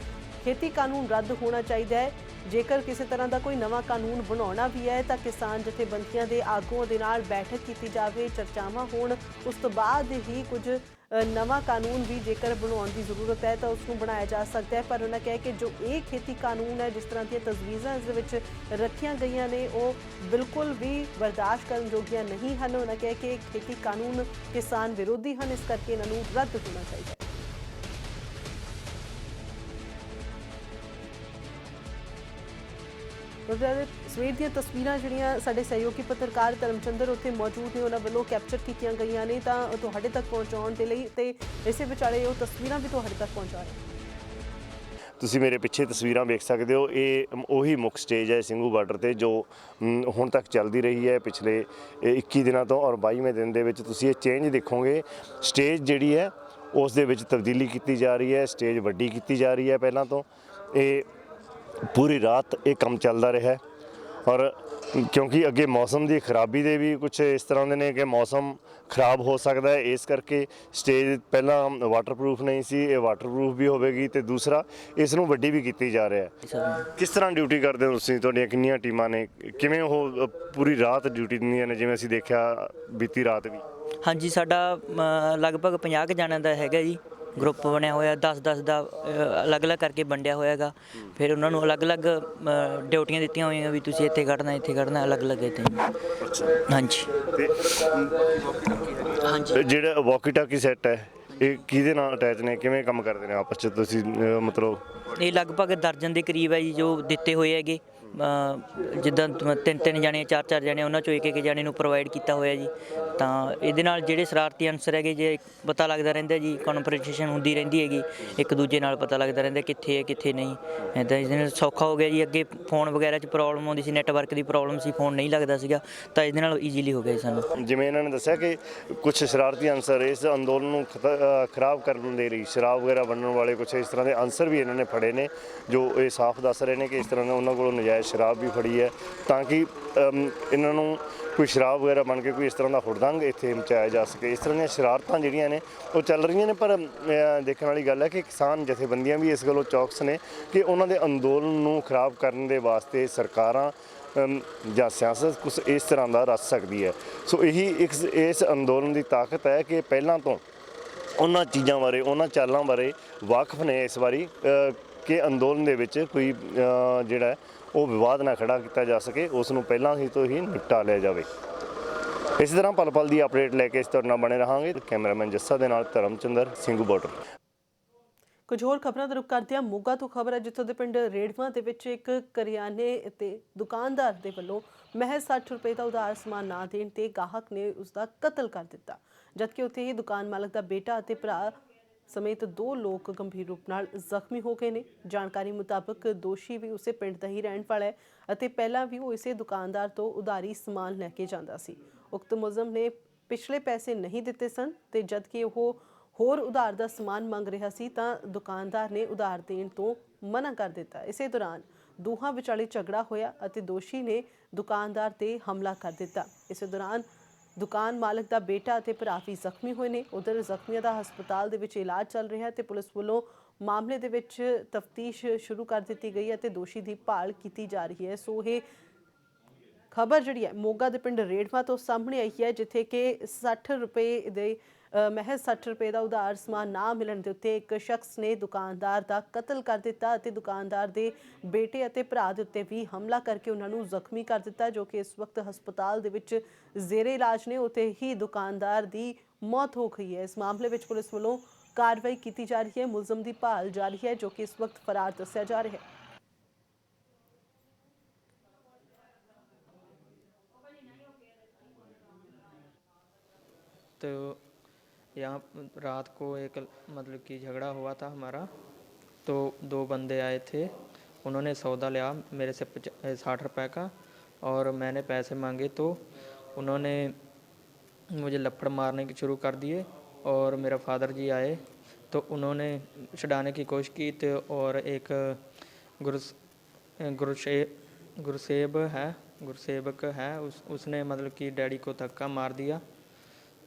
ਖੇਤੀ ਕਾਨੂੰਨ ਰੱਦ ਹੋਣਾ ਚਾਹੀਦਾ ਹੈ। ਜੇਕਰ ਕਿਸੇ ਤਰ੍ਹਾਂ ਦਾ ਕੋਈ ਨਵਾਂ ਕਾਨੂੰਨ ਬਣਾਉਣਾ ਵੀ ਹੈ ਤਾਂ ਕਿਸਾਨ ਜਥੇਬੰਦੀਆਂ ਦੇ ਆਗੂਆਂ ਦੇ ਨਾਲ ਬੈਠਕ ਕੀਤੀ ਜਾਵੇ, ਚਰਚਾਵਾਂ ਹੋਣ, ਉਸ ਤੋਂ ਬਾਅਦ ਹੀ ਕੁਝ ਨਵਾਂ ਕਾਨੂੰਨ ਵੀ ਜੇਕਰ ਬਣਾਉਣ ਦੀ ਜ਼ਰੂਰਤ ਹੈ ਤਾਂ ਉਸ ਨੂੰ ਬਣਾਇਆ ਜਾ ਸਕਦਾ ਹੈ। ਪਰ ਉਹਨਾਂ ਕਿਹਾ ਕਿ ਜੋ ਇਹ ਖੇਤੀ ਕਾਨੂੰਨ ਹੈ, ਜਿਸ ਤਰ੍ਹਾਂ ਦੀਆਂ ਤਜਵੀਜ਼ਾਂ ਇਸ ਦੇ ਵਿੱਚ ਰੱਖੀਆਂ ਗਈਆਂ ਨੇ, ਉਹ ਬਿਲਕੁਲ ਵੀ ਬਰਦਾਸ਼ਤ ਕਰਨ ਯੋਗੀਆਂ ਨਹੀਂ ਹਨ। ਉਹਨਾਂ ਕਿਹਾ ਕਿ ਖੇਤੀ ਕਾਨੂੰਨ ਕਿਸਾਨ ਵਿਰੋਧੀ ਹਨ, ਇਸ ਕਰਕੇ ਇਹਨਾਂ ਨੂੰ ਰੱਦ ਹੋਣਾ ਚਾਹੀਦਾ ਹੈ। ਸਵੇਰ ਦੀਆਂ ਤਸਵੀਰਾਂ ਜਿਹੜੀਆਂ ਸਾਡੇ ਸਹਿਯੋਗੀ ਪੱਤਰਕਾਰ ਧਰਮਚੰਦਰ ਉੱਥੇ ਮੌਜੂਦ ਨੇ ਉਹਨਾਂ ਵੱਲੋਂ ਕੈਪਚਰ ਕੀਤੀਆਂ ਗਈਆਂ ਨੇ ਤਾਂ ਤੁਹਾਡੇ ਤੱਕ ਪਹੁੰਚਾਉਣ ਦੇ ਲਈ, ਤੇ ਇਸੇ ਵਿਚਾਲੇ ਉਹ ਤਸਵੀਰਾਂ ਵੀ ਤੁਹਾਡੇ ਤੱਕ ਪਹੁੰਚਾ ਰਹੇ। ਤੁਸੀਂ ਮੇਰੇ ਪਿੱਛੇ ਤਸਵੀਰਾਂ ਵੇਖ ਸਕਦੇ ਹੋ, ਇਹ ਉਹੀ ਮੁੱਖ ਸਟੇਜ ਹੈ ਸਿੰਘੂ ਬਾਰਡਰ ਤੇ ਜੋ ਹੁਣ ਤੱਕ ਚੱਲਦੀ ਰਹੀ ਹੈ ਪਿਛਲੇ 21 ਦਿਨਾਂ ਤੋਂ, ਔਰ 22ਵੇਂ ਦਿਨ ਦੇ ਵਿੱਚ ਤੁਸੀਂ ਇਹ ਚੇਂਜ ਦੇਖੋਗੇ। ਸਟੇਜ ਜਿਹੜੀ ਹੈ ਉਸ ਦੇ ਵਿੱਚ ਤਬਦੀਲੀ ਕੀਤੀ ਜਾ ਰਹੀ ਹੈ, ਸਟੇਜ ਵੱਡੀ ਕੀਤੀ ਜਾ ਰਹੀ ਹੈ ਪਹਿਲਾਂ ਤੋਂ। ਇਹ ਪੂਰੀ ਰਾਤ ਇਹ ਕੰਮ ਚੱਲਦਾ ਰਿਹਾ ਔਰ ਕਿਉਂਕਿ ਅੱਗੇ ਮੌਸਮ ਦੀ ਖਰਾਬੀ ਦੇ ਵੀ ਕੁਝ ਇਸ ਤਰ੍ਹਾਂ ਦੇ ਨੇ ਕਿ ਮੌਸਮ ਖਰਾਬ ਹੋ ਸਕਦਾ ਹੈ, ਇਸ ਕਰਕੇ ਸਟੇਜ ਪਹਿਲਾਂ ਵਾਟਰਪ੍ਰੂਫ ਨਹੀਂ ਸੀ, ਇਹ ਵਾਟਰਪ੍ਰੂਫ ਵੀ ਹੋਵੇਗੀ ਤੇ ਦੂਸਰਾ ਇਸ ਨੂੰ ਵੱਡੀ ਵੀ ਕੀਤੀ ਜਾ ਰਿਹਾ ਹੈ। ਕਿਸ ਤਰ੍ਹਾਂ ਡਿਊਟੀ ਕਰਦੇ ਹੋ ਤੁਸੀਂ, ਤੁਹਾਡੀਆਂ ਕਿੰਨੀਆਂ ਟੀਮਾਂ ਨੇ, ਕਿਵੇਂ ਉਹ ਪੂਰੀ ਰਾਤ ਡਿਊਟੀ ਦਿੰਦੀਆਂ ਨੇ ਜਿਵੇਂ ਅਸੀਂ ਦੇਖਿਆ ਬੀਤੀ ਰਾਤ ਵੀ? ਹਾਂਜੀ, ਸਾਡਾ ਲਗਭਗ 50 ਕੁ ਜਣਿਆਂ ਦਾ ਹੈਗਾ ਜੀ ਗਰੁੱਪ ਬਣਿਆ ਹੋਇਆ, 10-10 ਦਾ ਅਲੱਗ-ਅਲੱਗ ਕਰਕੇ ਵੰਡਿਆ ਹੋਇਆ ਗਾ। ਫਿਰ ਉਹਨਾਂ ਨੂੰ ਅਲੱਗ-ਅਲੱਗ ਡਿਊਟੀਆਂ ਦਿੱਤੀਆਂ ਹੋਈਆਂ ਵੀ ਤੁਸੀਂ ਇੱਥੇ ਕੱਢਣਾ ਅਲੱਗ-ਅਲੱਗ ਇੱਥੇ। ਹਾਂਜੀ ਹਾਂਜੀ, ਜਿਹੜਾ ਵਾਕੀ ਟਾਕੀ ਸੈੱਟ ਹੈ ਇਹ ਕਿਹਦੇ ਨਾਲ ਅਟੈਚ ਨੇ, ਕਿਵੇਂ ਕੰਮ ਕਰਦੇ ਨੇ ਆਪਸ 'ਚ ਤੁਸੀਂ? ਮਤਲਬ ਇਹ ਲਗਭਗ ਦਰਜਨ ਦੇ ਕਰੀਬ ਹੈ ਜੀ ਜੋ ਦਿੱਤੇ ਹੋਏ ਹੈਗੇ ਜਿੱਦਾਂ ਤਿੰਨ ਤਿੰਨ ਜਾਣੇ ਚਾਰ ਚਾਰ ਜਾਣੇ ਉਹਨਾਂ ਚੋਂ ਇੱਕ ਇੱਕ ਜਾਣੇ ਨੂੰ ਪ੍ਰੋਵਾਈਡ ਕੀਤਾ ਹੋਇਆ ਜੀ। ਤਾਂ ਇਹਦੇ ਨਾਲ ਜਿਹੜੇ ਸ਼ਰਾਰਤੀ ਅਨਸਰ ਹੈਗੇ ਜੇ ਪਤਾ ਲੱਗਦਾ ਰਹਿੰਦਾ ਜੀ, ਕਨਵਰਸੇਸ਼ਨ ਹੁੰਦੀ ਰਹਿੰਦੀ ਹੈਗੀ, ਇੱਕ ਦੂਜੇ ਨਾਲ ਪਤਾ ਲੱਗਦਾ ਰਹਿੰਦਾ ਕਿੱਥੇ ਹੈ ਕਿੱਥੇ ਨਹੀਂ। ਇੱਦਾਂ ਇਹਦੇ ਨਾਲ ਸੌਖਾ ਹੋ ਗਿਆ ਜੀ। ਅੱਗੇ ਫੋਨ ਵਗੈਰਾ 'ਚ ਪ੍ਰੋਬਲਮ ਆਉਂਦੀ ਸੀ, ਨੈਟਵਰਕ ਦੀ ਪ੍ਰੋਬਲਮ ਸੀ, ਫੋਨ ਨਹੀਂ ਲੱਗਦਾ ਸੀਗਾ, ਤਾਂ ਇਹਦੇ ਨਾਲ ਈਜ਼ੀਲੀ ਹੋ ਗਿਆ ਜੀ ਸਾਨੂੰ। ਜਿਵੇਂ ਇਹਨਾਂ ਨੇ ਦੱਸਿਆ ਕਿ ਕੁਝ ਸ਼ਰਾਰਤੀ ਅਨਸਰ ਇਸ ਅੰਦੋਲਨ ਨੂੰ ਖਰਾਬ ਕਰਨ ਦੇ ਲਈ ਸ਼ਰਾਬ ਵਗੈਰਾ ਵੰਡਣ ਵਾਲੇ ਕੁਝ ਇਸ ਤਰ੍ਹਾਂ ਦੇ ਅਨਸਰ ਵੀ ਇਹਨਾਂ ਨੇ ਫੜੇ ਨੇ, ਜੋ ਇਹ ਸਾਫ਼ ਦੱਸ ਰਹੇ ਨੇ ਕਿ ਇਸ ਤਰ੍ਹਾਂ ਨਾਲ ਉਹਨਾਂ ਕੋਲੋਂ ਨਜਾਇਜ਼ ਸ਼ਰਾਬ ਵੀ ਫੜੀ ਹੈ, ਤਾਂ ਕਿ ਇਹਨਾਂ ਨੂੰ ਕੋਈ ਸ਼ਰਾਬ ਵਗੈਰਾ ਬਣ ਕੇ ਕੋਈ ਇਸ ਤਰ੍ਹਾਂ ਦਾ ਹੁੜਦੰਗ ਇੱਥੇ ਮਚਾਇਆ ਜਾ ਸਕੇ। ਇਸ ਤਰ੍ਹਾਂ ਦੀਆਂ ਸ਼ਰਾਰਤਾਂ ਜਿਹੜੀਆਂ ਨੇ ਉਹ ਚੱਲ ਰਹੀਆਂ ਨੇ, ਪਰ ਦੇਖਣ ਵਾਲੀ ਗੱਲ ਹੈ ਕਿ ਕਿਸਾਨ ਜਥੇਬੰਦੀਆਂ ਵੀ ਇਸ ਗੱਲੋਂ ਚੌਕਸ ਨੇ ਕਿ ਉਹਨਾਂ ਦੇ ਅੰਦੋਲਨ ਨੂੰ ਖਰਾਬ ਕਰਨ ਦੇ ਵਾਸਤੇ ਸਰਕਾਰਾਂ ਜਾਂ ਸਿਆਸਤ ਕੁਛ ਇਸ ਤਰ੍ਹਾਂ ਦਾ ਰਚ ਸਕਦੀ ਹੈ। ਸੋ ਇਹੀ ਇਸ ਅੰਦੋਲਨ ਦੀ ਤਾਕਤ ਹੈ ਕਿ ਪਹਿਲਾਂ ਤੋਂ ਉਹਨਾਂ ਚੀਜ਼ਾਂ ਬਾਰੇ, ਉਹਨਾਂ ਚਾਲਾਂ ਬਾਰੇ ਵਾਕਫ ਨੇ ਇਸ ਵਾਰੀ ਕਿ ਅੰਦੋਲਨ ਦੇ ਵਿੱਚ ਕੋਈ ਜਿਹੜਾ ਉਹ ਵਿਵਾਦ ਨਾ ਖੜਾ ਕੀਤਾ ਜਾ ਸਕੇ, ਉਸ ਨੂੰ ਪਹਿਲਾਂ ਹੀ ਤੋਂ ਹੀ ਨਿਪਟਾ ਲਿਆ ਜਾਵੇ। ਇਸੇ ਤਰ੍ਹਾਂ ਪਲ ਪਲ ਦੀ ਅਪਡੇਟ ਲੈ ਕੇ ਇਸ ਤਰ੍ਹਾਂ ਬਣੇ ਰਹਾਂਗੇ। ਕੈਮਰਾਮੈਨ ਜੱਸਾ ਦੇ ਨਾਲ ਧਰਮਚੰਦਰ, ਸਿੰਘੂ ਬਾਰਡਰ। ਕੁਝ ਹੋਰ ਖਬਰਾਂ ਦਾ ਰੁਖ ਕਰਦੇ ਹਾਂ। ਮੋਗਾ ਤੋਂ ਖਬਰ ਹੈ, ਜਿੱਥੋਂ ਦੇ ਪਿੰਡ ਰੇੜਵਾ ਦੇ ਵਿੱਚ ਇੱਕ ਕਰਿਆਨੇ ਤੇ ਦੁਕਾਨਦਾਰ ਦੇ ਵੱਲੋਂ ਮਹਿਜ਼ 60 ਰੁਪਏ ਦਾ ਉਧਾਰ ਸਮਾਨ ਨਾ ਦੇਣ ਤੇ ਗਾਹਕ ਨੇ ਉਸ ਦਾ ਕਤਲ ਕਰ ਦਿੱਤਾ, ਜਦਕਿ ਉੱਥੇ ਹੀ ਦੁਕਾਨ ਮਾਲਕ ਦਾ ਬੇਟਾ ਅਤੇ ਭਰਾ ਸਮੇਤ 2 ਲੋਕ ਗੰਭੀਰ ਰੂਪ ਨਾਲ ਜ਼ਖਮੀ ਹੋ ਗਏ ਨੇ। ਜਾਣਕਾਰੀ ਮੁਤਾਬਕ ਦੋਸ਼ੀ ਵੀ ਉਸੇ ਪਿੰਡ ਦਾ ਹੀ ਰਹਿਣ ਵਾਲਾ ਹੈ ਅਤੇ ਪਹਿਲਾਂ ਵੀ ਉਹ ਇਸੇ ਦੁਕਾਨਦਾਰ ਤੋਂ ਉਧਾਰੀ ਸਮਾਨ ਲੈ ਕੇ ਜਾਂਦਾ ਸੀ। ਉਕਤ ਮੁਲਜ਼ਮ ਨੇ ਪਿਛਲੇ ਪੈਸੇ ਨਹੀਂ ਦਿੱਤੇ ਸਨ ਤੇ ਜਦਕਿ ਉਹ ਹੋਰ ਉਧਾਰ ਦਾ ਸਮਾਨ ਮੰਗ ਰਿਹਾ ਸੀ ਤਾਂ ਦੁਕਾਨਦਾਰ ਨੇ ਉਧਾਰ ਦੇਣ ਤੋਂ ਮਨਾ ਕਰ ਦਿੱਤਾ। ਇਸੇ ਦੌਰਾਨ ਦੋਹਾਂ ਵਿਚਾਲੇ ਝਗੜਾ ਹੋਇਆ ਅਤੇ ਦੋਸ਼ੀ ਨੇ ਦੁਕਾਨਦਾਰ ਤੇ ਹਮਲਾ ਕਰ ਦਿੱਤਾ। ਇਸੇ ਦੌਰਾਨ ਦੁਕਾਨ ਮਾਲਕ ਦਾ ਬੇਟਾ ਅਤੇ ਭਰਾ ਵੀ ਜ਼ਖਮੀ ਹੋਏ ਨੇ। ਉਧਰ ਜ਼ਖਮੀਆਂ ਦਾ ਹਸਪਤਾਲ ਦੇ ਵਿੱਚ ਇਲਾਜ ਚੱਲ ਰਿਹਾ ਤੇ ਪੁਲਿਸ ਵੱਲੋਂ ਮਾਮਲੇ ਦੇ ਵਿੱਚ ਤਫਤੀਸ਼ ਸ਼ੁਰੂ ਕਰ ਦਿੱਤੀ ਗਈ ਹੈ ਤੇ ਦੋਸ਼ੀ ਦੀ ਭਾਲ ਕੀਤੀ ਜਾ ਰਹੀ ਹੈ। ਸੋ ਇਹ ਖਬਰ ਜਿਹੜੀ ਹੈ ਮੋਗਾ ਦੇ ਪਿੰਡ ਰੇੜਵਾ ਤੋਂ ਸਾਹਮਣੇ ਆਈ ਹੈ, ਜਿੱਥੇ ਕਿ 60 ਰੁਪਏ ਦੇ ਮਹਿਜ਼ 60 ਰੁਪਏ ਦਾ ਉਧਾਰ ਸਮਾਨ ਨਾ ਮਿਲਣ ਦੇ ਉੱਤੇ ਇੱਕ ਸ਼ਖਸ ਨੇ ਦੁਕਾਨਦਾਰ ਦਾ ਕਤਲ ਕਰ ਦਿੱਤਾ ਅਤੇ ਦੁਕਾਨਦਾਰ ਦੇ ਬੇਟੇ ਅਤੇ ਭਰਾ ਦੇ ਉੱਤੇ ਵੀ ਹਮਲਾ ਕਰਕੇ ਉਹਨਾਂ ਨੂੰ ਜ਼ਖਮੀ ਕਰ ਦਿੱਤਾ, ਜੋ ਕਿ ਇਸ ਵਕਤ ਹਸਪਤਾਲ ਦੇ ਵਿੱਚ ਜ਼ੇਰੇ ਇਲਾਜ ਨੇ। ਉੱਥੇ ਹੀ ਦੁਕਾਨਦਾਰ ਦੀ ਮੌਤ ਹੋ ਗਈ ਹੈ। ਇਸ ਮਾਮਲੇ ਵਿੱਚ ਪੁਲਿਸ ਵੱਲੋਂ ਕਾਰਵਾਈ ਕੀਤੀ ਜਾ ਰਹੀ ਹੈ। ਮੁਲਜ਼ਮ ਦੀ ਭਾਲ ਜਾਰੀ ਹੈ, ਜੋ ਕਿ ਇਸ ਵਕਤ ਫਰਾਰ ਦੱਸਿਆ ਜਾ ਰਿਹਾ ਹੈ। तो यहाँ रात को एक मतलब कि झगड़ा हुआ था हमारा, तो 2 बंदे आए थे, उन्होंने सौदा लिया मेरे से 60 रुपए का और मैंने पैसे मांगे तो उन्होंने मुझे लपड़ मारने की शुरू कर दिए और मेरा फादर जी आए तो उन्होंने छुड़ाने की कोशिश की तो और एक गुरसेवक है उसने मतलब कि डैडी को धक्का मार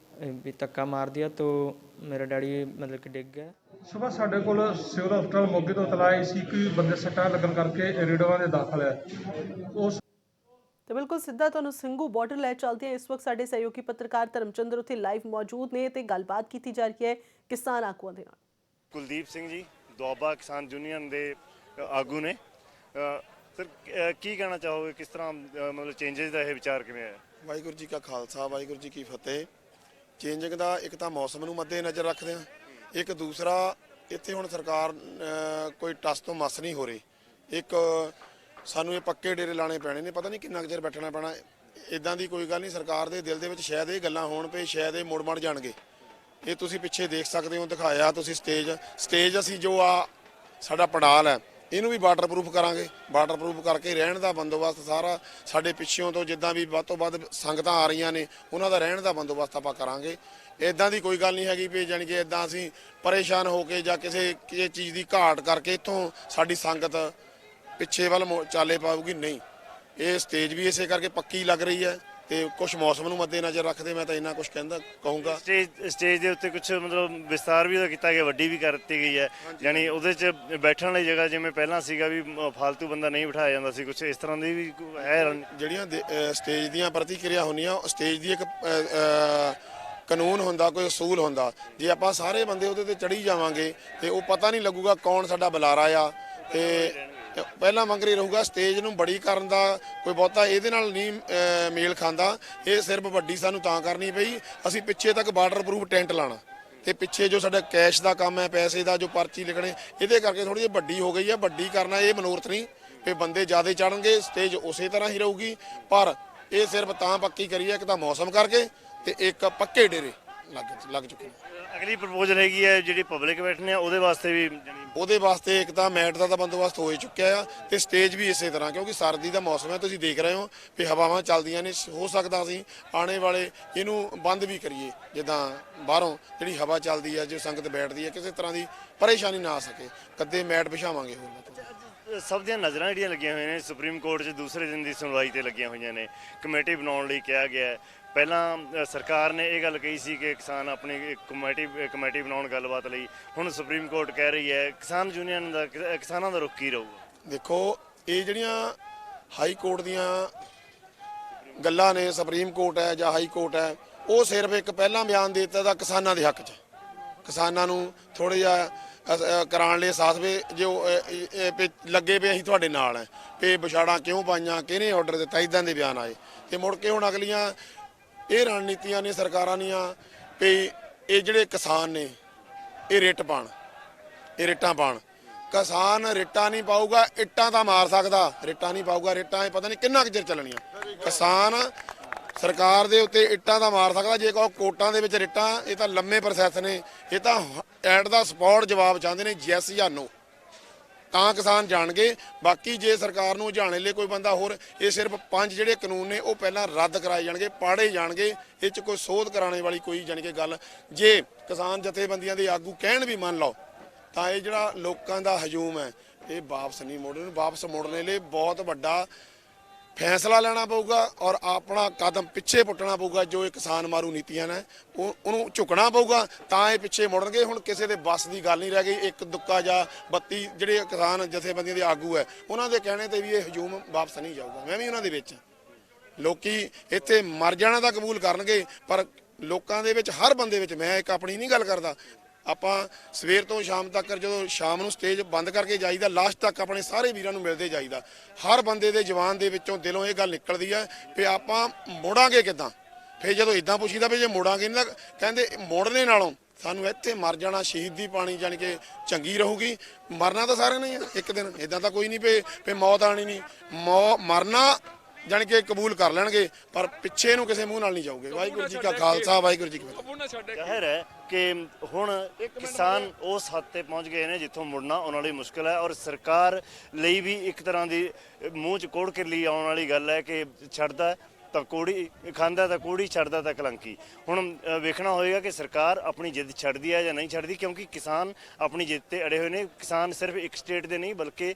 दिया तो मेरा डैडी मतलब कि डिग गया। ਸੁਬਾਹ ਸਾਡੇ ਕੋਲ ਸਿਵਲ ਹਸਪਤਾਲ ਮੋਗੇ ਤੋਂ ਇਤਲਾਹ ਆਈ ਸੀ ਕਿ ਬੰਦੇ ਸੱਟਾਂ ਲੱਗਣ ਕਰਕੇ ਰੇੜਵਾ ਦੇ ਦਾਖਲ ਹੈ। ਉਸ ਤੇ ਬਿਲਕੁਲ ਸਿੱਧਾ ਤੁਹਾਨੂੰ ਸਿੰਘੂ ਬਾਰਡਰ ਲੈ ਚੱਲਦੇ ਹਾਂ। ਇਸ ਵਕਤ ਸਾਡੇ ਸਹਿਯੋਗੀ ਪੱਤਰਕਾਰ ਧਰਮਚੰਦਰ ਉੱਥੇ ਲਾਈਵ ਮੌਜੂਦ ਨੇ ਤੇ ਗੱਲਬਾਤ ਕੀਤੀ ਜਾ ਰਹੀ ਹੈ ਕਿਸਾਨ ਆਗੂਆਂ ਦੇ ਨਾਲ। ਕੁਲਦੀਪ ਸਿੰਘ ਜੀ ਦੁਆਬਾ ਕਿਸਾਨ ਯੂਨੀਅਨ ਦੇ ਆਗੂ ਨੇ। ਸਰ ਕੀ ਕਹਿਣਾ ਚਾਹੋਗੇ, ਕਿਸ ਤਰ੍ਹਾਂ ਮਤਲਬ ਚੇਂਜਸ ਦਾ ਇਹ ਵਿਚਾਰ ਕਿਵੇਂ ਆਇਆ? ਵਾਹਿਗੁਰੂ ਜੀ ਕਾ ਖਾਲਸਾ ਵਾਹਿਗੁਰੂ ਜੀ ਕੀ ਫਤਿਹ। ਚੇਂਜਿੰਗ ਦਾ ਇੱਕ ਤਾਂ ਮੌਸਮ ਨੂੰ ਮੱਦੇ ਨਜ਼ਰ ਰੱਖਦੇ ਹਾਂ, ਇੱਕ ਦੂਸਰਾ ਇੱਥੇ ਹੁਣ ਸਰਕਾਰ ਕੋਈ ਟਸ ਤੋਂ ਮਸ ਨਹੀਂ ਹੋ ਰਹੀ। ਇੱਕ ਸਾਨੂੰ ਇਹ ਪੱਕੇ ਡੇਰੇ ਲਾਣੇ ਪੈਣੇ ਨੇ, ਪਤਾ ਨਹੀਂ ਕਿੰਨਾ ਕੁ ਚਿਰ ਬੈਠਣਾ ਪੈਣਾ। ਇਦਾਂ ਦੀ ਕੋਈ ਗੱਲ ਨਹੀਂ, ਸਰਕਾਰ ਦੇ ਦਿਲ ਦੇ ਵਿੱਚ ਸ਼ਾਇਦ ਇਹ ਗੱਲਾਂ ਹੋਣ ਪਏ, ਸ਼ਾਇਦ ਇਹ ਮੁੜ ਜਾਣਗੇ। ਇਹ ਤੁਸੀਂ ਪਿੱਛੇ ਦੇਖ ਸਕਦੇ ਹੋ, ਦਿਖਾਇਆ ਤੁਸੀਂ ਸਟੇਜ ਅਸੀਂ ਜੋ ਆ ਸਾਡਾ ਪੰਡਾਲ ਹੈ ਇਹਨੂੰ ਵੀ ਵਾਟਰਪ੍ਰੂਫ ਕਰਾਂਗੇ। ਵਾਟਰਪ੍ਰੂਫ ਕਰਕੇ ਰਹਿਣ ਦਾ ਬੰਦੋਬਸਤ ਸਾਰਾ ਸਾਡੇ ਪਿੱਛਿਓਂ ਤੋਂ ਜਿੱਦਾਂ ਵੀ ਵੱਧ ਤੋਂ ਵੱਧ ਸੰਗਤਾਂ ਆ ਰਹੀਆਂ ਨੇ ਉਹਨਾਂ ਦਾ ਰਹਿਣ ਦਾ ਬੰਦੋਬਸਤ ਆਪਾਂ ਕਰਾਂਗੇ। ਇੱਦਾਂ ਦੀ ਕੋਈ ਗੱਲ ਨਹੀਂ ਹੈਗੀ ਵੀ ਜਾਣੀ ਕਿ ਇੱਦਾਂ ਅਸੀਂ ਪਰੇਸ਼ਾਨ ਹੋ ਕੇ ਜਾਂ ਕਿਸੇ ਚੀਜ਼ ਦੀ ਘਾਟ ਕਰਕੇ ਇੱਥੋਂ ਸਾਡੀ ਸੰਗਤ ਪਿੱਛੇ ਵੱਲ ਚਾਲੇ ਪਾਊਗੀ, ਨਹੀਂ। ਇਹ ਸਟੇਜ ਵੀ ਇਸੇ ਕਰਕੇ ਪੱਕੀ ਲੱਗ ਰਹੀ ਹੈ ਤੇ ਕੁਝ ਮੌਸਮ ਨੂੰ ਮੱਦੇ ਨਜ਼ਰ ਰੱਖਦੇ ਮੈਂ ਤਾਂ ਇੰਨਾ ਕੁਝ ਕਹੂੰਗਾ। ਸਟੇਜ ਦੇ ਉੱਤੇ ਕੁਝ ਮਤਲਬ ਵਿਸਤਾਰ ਵੀ ਕੀਤਾ ਗਿਆ, ਵੱਡੀ ਵੀ ਕਰ ਦਿੱਤੀ ਗਈ ਹੈ, ਯਾਨੀ ਉਹਦੇ 'ਚ ਬੈਠਣ ਲਈ ਜਗ੍ਹਾ ਜਿਵੇਂ ਪਹਿਲਾਂ ਸੀਗਾ ਵੀ ਫਾਲਤੂ ਬੰਦਾ ਨਹੀਂ ਬਿਠਾਇਆ ਜਾਂਦਾ ਸੀ, ਕੁਝ ਇਸ ਤਰ੍ਹਾਂ ਦੀ ਵੀ ਹੈ। ਜਿਹੜੀਆਂ ਸਟੇਜ ਦੀਆਂ ਪ੍ਰਤੀਕਿਰਿਆ ਹੁੰਦੀਆਂ, ਸਟੇਜ ਦੀ ਇੱਕ ਕਾਨੂੰਨ ਹੁੰਦਾ, ਕੋਈ ਅਸੂਲ ਹੁੰਦਾ। ਜੇ ਆਪਾਂ ਸਾਰੇ ਬੰਦੇ ਉਹਦੇ ਤੇ ਚੜੀ ਜਾਵਾਂਗੇ ਤੇ ਉਹ ਪਤਾ ਨਹੀਂ ਲੱਗੂਗਾ ਕੌਣ ਸਾਡਾ ਬੁਲਾਰਾ ਆ ਤੇ ਪਹਿਲਾਂ ਮੰਗਰੀ ਰਹੂਗਾ। ਸਟੇਜ ਨੂੰ ਬੜੀ ਕਰਨ ਦਾ ਕੋਈ ਬਹੁਤਾ ਇਹਦੇ ਨਾਲ ਨਹੀਂ ਮੇਲ ਖਾਂਦਾ। ਇਹ ਸਿਰਫ ਵੱਡੀ ਸਾਨੂੰ ਤਾਂ ਕਰਨੀ ਪਈ, ਅਸੀਂ ਪਿੱਛੇ ਤੱਕ ਵਾਟਰਪ੍ਰੂਫ ਟੈਂਟ ਲਾਣਾ ਤੇ ਪਿੱਛੇ ਜੋ ਸਾਡਾ ਕੈਸ਼ ਦਾ ਕੰਮ ਹੈ, ਪੈਸੇ ਦਾ ਜੋ ਪਰਚੀ ਲਿਖਣੇ, ਇਹਦੇ ਕਰਕੇ ਥੋੜੀ ਜਿਹੀ ਵੱਡੀ ਹੋ ਗਈ ਹੈ। ਵੱਡੀ ਕਰਨਾ ਇਹ ਮਨੋਰਥ ਨਹੀਂ, ਵੀ ਬੰਦੇ ਜ਼ਿਆਦਾ ਚੜਨਗੇ, ਸਟੇਜ ਉਸੇ ਤਰ੍ਹਾਂ ਹੀ ਰਹੂਗੀ। ਪਰ ਇਹ ਸਿਰਫ ਤਾਂ ਪੱਕੀ ਕਰੀ ਹੈ, ਇੱਕ ਤਾਂ ਮੌਸਮ ਕਰਕੇ ਤੇ ਇੱਕ ਪੱਕੇ ਡੇਰੇ ਲੱਗ ਚੁੱਕੇ ਨੇ। ਅਗਲੀ ਪ੍ਰਪੋਜ਼ਲ ਹੈਗੀ ਹੈ ਜਿਹੜੀ ਪਬਲਿਕ ਬੈਠਣੇ ਆ ਉਹਦੇ ਵਾਸਤੇ ਵੀ ਉਹਦੇ ਵਾਸਤੇ ਇੱਕ ਤਾਂ ਮੈਟ ਦਾ ਤਾਂ ਬੰਦੋਬਸਤ ਹੋ ਹੀ ਚੁੱਕਿਆ ਆ ਤੇ ਸਟੇਜ ਵੀ ਇਸੇ ਤਰ੍ਹਾਂ, ਕਿਉਂਕਿ ਸਰਦੀ ਦਾ ਮੌਸਮ ਹੈ, ਤੁਸੀਂ ਦੇਖ ਰਹੇ ਹੋ ਵੀ ਹਵਾਵਾਂ ਚੱਲਦੀਆਂ ਨੇ। ਹੋ ਸਕਦਾ ਅਸੀਂ ਆਉਣੇ ਵਾਲੇ ਇਹਨੂੰ ਬੰਦ ਵੀ ਕਰੀਏ, ਜਿੱਦਾਂ ਬਾਹਰੋਂ ਜਿਹੜੀ ਹਵਾ ਚੱਲਦੀ ਹੈ, ਜੋ ਸੰਗਤ ਬੈਠਦੀ ਹੈ, ਕਿਸੇ ਤਰ੍ਹਾਂ ਦੀ ਪਰੇਸ਼ਾਨੀ ਨਾ ਆ ਸਕੇ। ਕੱਦੇ ਮੈਟ ਵਿਛਾਵਾਂਗੇ। ਹੋਰ ਸਭ ਦੀਆਂ ਨਜ਼ਰਾਂ ਜਿਹੜੀਆਂ ਲੱਗੀਆਂ ਹੋਈਆਂ ਨੇ ਸੁਪਰੀਮ ਕੋਰਟ 'ਚ ਦੂਸਰੇ ਦਿਨ ਦੀ ਸੁਣਵਾਈ ਤੇ ਲੱਗੀਆਂ ਹੋਈਆਂ ਨੇ। ਕਮੇਟੀ ਬਣਾਉਣ ਲਈ ਕਿਹਾ ਗਿਆ ਹੈ। ਪਹਿਲਾਂ ਸਰਕਾਰ ਨੇ ਇਹ ਗੱਲ ਕਹੀ ਸੀ ਕਿ ਕਿਸਾਨ ਆਪਣੀ ਕਮੇਟੀ ਬਣਾਉਣ ਗੱਲਬਾਤ ਲਈ। ਹੁਣ ਸੁਪਰੀਮ ਕੋਰਟ ਕਹਿ ਰਹੀ ਹੈ, ਕਿਸਾਨ ਯੂਨੀਅਨ ਦਾ ਕਿਸਾਨਾਂ ਦਾ ਰੁਖ ਕੀ ਰਹੂਗਾ? ਦੇਖੋ, ਇਹ ਜਿਹੜੀਆਂ ਹਾਈ ਕੋਰਟ ਦੀਆਂ ਗੱਲਾਂ ਨੇ, ਸੁਪਰੀਮ ਕੋਰਟ ਹੈ ਜਾਂ ਹਾਈ ਕੋਰਟ ਹੈ, ਉਹ ਸਿਰਫ ਇੱਕ ਪਹਿਲਾਂ ਬਿਆਨ ਦੇ ਦਿੱਤਾ ਦਾ ਕਿਸਾਨਾਂ ਦੇ ਹੱਕ 'ਚ। ਕਿਸਾਨਾਂ ਨੂੰ ਥੋੜ੍ਹਾ ਜਿਹਾ ਕਰਾਉਣ ਲਈ ਅਹਿਸਾਸ ਵੀ ਜੋ ਲੱਗੇ ਪਏ ਅਸੀਂ ਤੁਹਾਡੇ ਨਾਲ ਹੈ, ਵੀ ਵਿਛਾੜਾਂ ਕਿਉਂ ਪਾਈਆਂ, ਕਿਹਨੇ ਆਰਡਰ ਦਿੱਤਾ, ਇੱਦਾਂ ਦੇ ਬਿਆਨ ਆਏ। ਤੇ ਮੁੜ ਕੇ ਹੁਣ ਅਗਲੀਆਂ ਇਹ ਰਣਨੀਤੀਆਂ ਨੇ ਸਰਕਾਰਾਂ ਦੀਆਂ ਵੀ ਇਹ ਜਿਹੜੇ ਕਿਸਾਨ ਨੇ ਇਹ ਰਿੱਟ ਪਾਣ, ਇਹ ਰਿੱਟਾਂ ਪਾਣ। ਕਿਸਾਨ ਰਿੱਟਾਂ ਨਹੀਂ ਪਾਊਗਾ, ਇੱਟਾਂ ਤਾਂ ਮਾਰ ਸਕਦਾ, ਰਿੱਟਾਂ ਨਹੀਂ ਪਾਊਗਾ। ਰਿੱਟਾਂ ਇਹ ਪਤਾ ਨਹੀਂ ਕਿੰਨਾ ਕੁ ਚਿਰ ਚੱਲਣੀਆਂ। ਕਿਸਾਨ ਸਰਕਾਰ ਦੇ ਉੱਤੇ ਇੱਟਾਂ ਦਾ ਮਾਰ ਸਕਦਾ। ਜੇ ਕਹੋ ਕੋਰਟਾਂ ਦੇ ਵਿੱਚ ਰਿੱਟਾਂ, ਇਹ ਤਾਂ ਲੰਮੇ ਪ੍ਰੋਸੈਸ ਨੇ, ਇਹ ਤਾਂ ਐਟ ਦਾ ਸਪੌਟ ਜਵਾਬ ਚਾਹੁੰਦੇ ਨੇ, ਯੈਸ ਜਾਂ ਨੋ, ਤਾਂ ਕਿਸਾਨ ਜਾਣਗੇ। ਬਾਕੀ ਜੇ ਸਰਕਾਰ ਨੂੰ ਜਾਣੇ ਲਈ ਕੋਈ ਬੰਦਾ ਹੋਰ, ਇਹ ਸਿਰਫ 5 ਜਿਹੜੇ ਕਾਨੂੰਨ ਨੇ ਉਹ ਪਹਿਲਾਂ ਰੱਦ ਕਰਾਏ ਜਾਣਗੇ, ਪਾੜੇ ਜਾਣਗੇ। ਇਹ 'ਚ ਕੋਈ ਸੋਧ ਕਰਾਉਣੇ ਵਾਲੀ ਕੋਈ ਜਾਣੀ ਕਿ ਗੱਲ, ਜੇ ਕਿਸਾਨ ਜਥੇਬੰਦੀਆਂ ਦੇ ਆਗੂ ਕਹਿਣ ਵੀ ਮੰਨ ਲਓ, ਤਾਂ ਇਹ ਜਿਹੜਾ ਲੋਕਾਂ ਦਾ ਹਜੂਮ ਹੈ ਇਹ ਵਾਪਸ ਨਹੀਂ ਮੋੜਨ। ਵਾਪਸ ਮੋੜਨੇ ਲਈ ਬਹੁਤ ਵੱਡਾ ਫੈਸਲਾ ਲੈਣਾ ਪਊਗਾ ਔਰ ਆਪਣਾ ਕਦਮ ਪਿੱਛੇ ਪੁੱਟਣਾ ਪਊਗਾ। ਜੋ ਇਹ ਕਿਸਾਨ ਮਾਰੂ ਨੀਤੀਆਂ ਨੇ ਉਹਨੂੰ ਝੁਕਣਾ ਪਊਗਾ, ਤਾਂ ਇਹ ਪਿੱਛੇ ਮੁੜਨਗੇ। ਹੁਣ ਕਿਸੇ ਦੇ ਵੱਸ ਦੀ ਗੱਲ ਨਹੀਂ ਰਹਿ ਗਈ। ਇੱਕ ਦੁੱਕਾ ਜਾਂ 32 ਜਿਹੜੇ ਕਿਸਾਨ ਜਥੇਬੰਦੀਆਂ ਦੇ ਆਗੂ ਹੈ, ਉਹਨਾਂ ਦੇ ਕਹਿਣੇ ਤੇ ਵੀ ਇਹ ਹਜੂਮ ਵਾਪਸ ਨਹੀਂ ਜਾਊਗਾ। ਮੈਂ ਵੀ ਉਹਨਾਂ ਦੇ ਵਿੱਚ। ਲੋਕੀ ਇੱਥੇ ਮਰ ਜਾਣਾ ਤਾਂ ਕਬੂਲ ਕਰਨਗੇ, ਪਰ ਲੋਕਾਂ ਦੇ ਵਿੱਚ, ਹਰ ਬੰਦੇ ਵਿੱਚ, ਮੈਂ ਇੱਕ ਆਪਣੀ ਨਹੀਂ ਗੱਲ ਕਰਦਾ, ਆਪਾਂ ਸਵੇਰ ਤੋਂ ਸ਼ਾਮ ਤੱਕ, ਜਦੋਂ ਸ਼ਾਮ ਨੂੰ ਸਟੇਜ ਬੰਦ ਕਰਕੇ ਜਾਈਦਾ, ਲਾਸਟ ਤੱਕ ਆਪਣੇ ਸਾਰੇ ਵੀਰਾਂ ਨੂੰ ਮਿਲਦੇ ਜਾਈਦਾ। ਹਰ ਬੰਦੇ ਦੇ ਜਵਾਨ ਦੇ ਵਿੱਚੋਂ, ਦਿਲੋਂ ਇਹ ਗੱਲ ਨਿਕਲਦੀ ਹੈ ਵੀ ਆਪਾਂ ਮੋੜਾਂਗੇ ਕਿੱਦਾਂ। ਫਿਰ ਜਦੋਂ ਇਦਾਂ ਪੁੱਛੀਦਾ ਵੀ ਜੇ ਮੋੜਾਂਗੇ ਨਹੀਂ, ਤਾਂ ਕਹਿੰਦੇ ਮੋੜਨੇ ਨਾਲੋਂ ਸਾਨੂੰ ਇੱਥੇ ਮਰ ਜਾਣਾ ਸ਼ਹੀਦੀ ਪਾਣੀ ਜਾਣੀ ਕਿ ਚੰਗੀ ਰਹੂਗੀ। ਮਰਨਾ ਤਾਂ ਸਾਰਿਆਂ ਨੇ ਇੱਕ ਦਿਨ, ਇਦਾਂ ਤਾਂ ਕੋਈ ਨਹੀਂ ਵੀ ਮੌਤ ਆਣੀ ਨਹੀਂ। ਮਰਨਾ ਜਾਣੀ ਕਿ ਕਬੂਲ ਕਰ ਲੈਣਗੇ, ਪਰ ਪਿੱਛੇ ਨੂੰ ਕਿਸੇ ਮੂੰਹ ਨਾਲ ਨਹੀਂ ਜਾਊਗੇ। ਵਾਹਿਗੁਰੂ ਜੀ ਕਾ ਖਾਲਸਾ, ਵਾਹਿਗੁਰੂ ਜੀ ਕੀ ਫਤਿਹ। ਜ਼ਾਹਿਰ ਹੈ ਕਿ ਹੁਣ ਕਿਸਾਨ ਉਸ ਹੱਦ ਤੇ ਪਹੁੰਚ ਗਏ ਨੇ ਜਿੱਥੋਂ ਮੁੜਨਾ ਉਹਨਾਂ ਲਈ ਮੁਸ਼ਕਿਲ ਹੈ, ਔਰ ਸਰਕਾਰ ਲਈ ਵੀ ਇੱਕ ਤਰ੍ਹਾਂ ਦੀ ਮੂੰਹ 'ਚ ਕੋੜ ਕੇ ਲਈ ਆਉਣ ਵਾਲੀ ਗੱਲ ਹੈ ਕਿ ਛੱਡਦਾ ਤਾਂ ਕੋੜੀ ਖਾਂਦਾ, ਤਾਂ ਕੋੜੀ ਛੱਡਦਾ ਤਾਂ ਕਲੰਕੀ। ਹੁਣ ਵੇਖਣਾ ਹੋਏਗਾ ਕਿ ਸਰਕਾਰ ਆਪਣੀ ਜਿੱਦ ਛੱਡਦੀ ਹੈ ਜਾਂ ਨਹੀਂ ਛੱਡਦੀ, ਕਿਉਂਕਿ ਕਿਸਾਨ ਆਪਣੀ ਜਿੱਦ ਤੇ ਅੜੇ ਹੋਏ ਨੇ। ਕਿਸਾਨ ਸਿਰਫ ਇੱਕ ਸਟੇਟ ਦੇ ਨਹੀਂ ਬਲਕਿ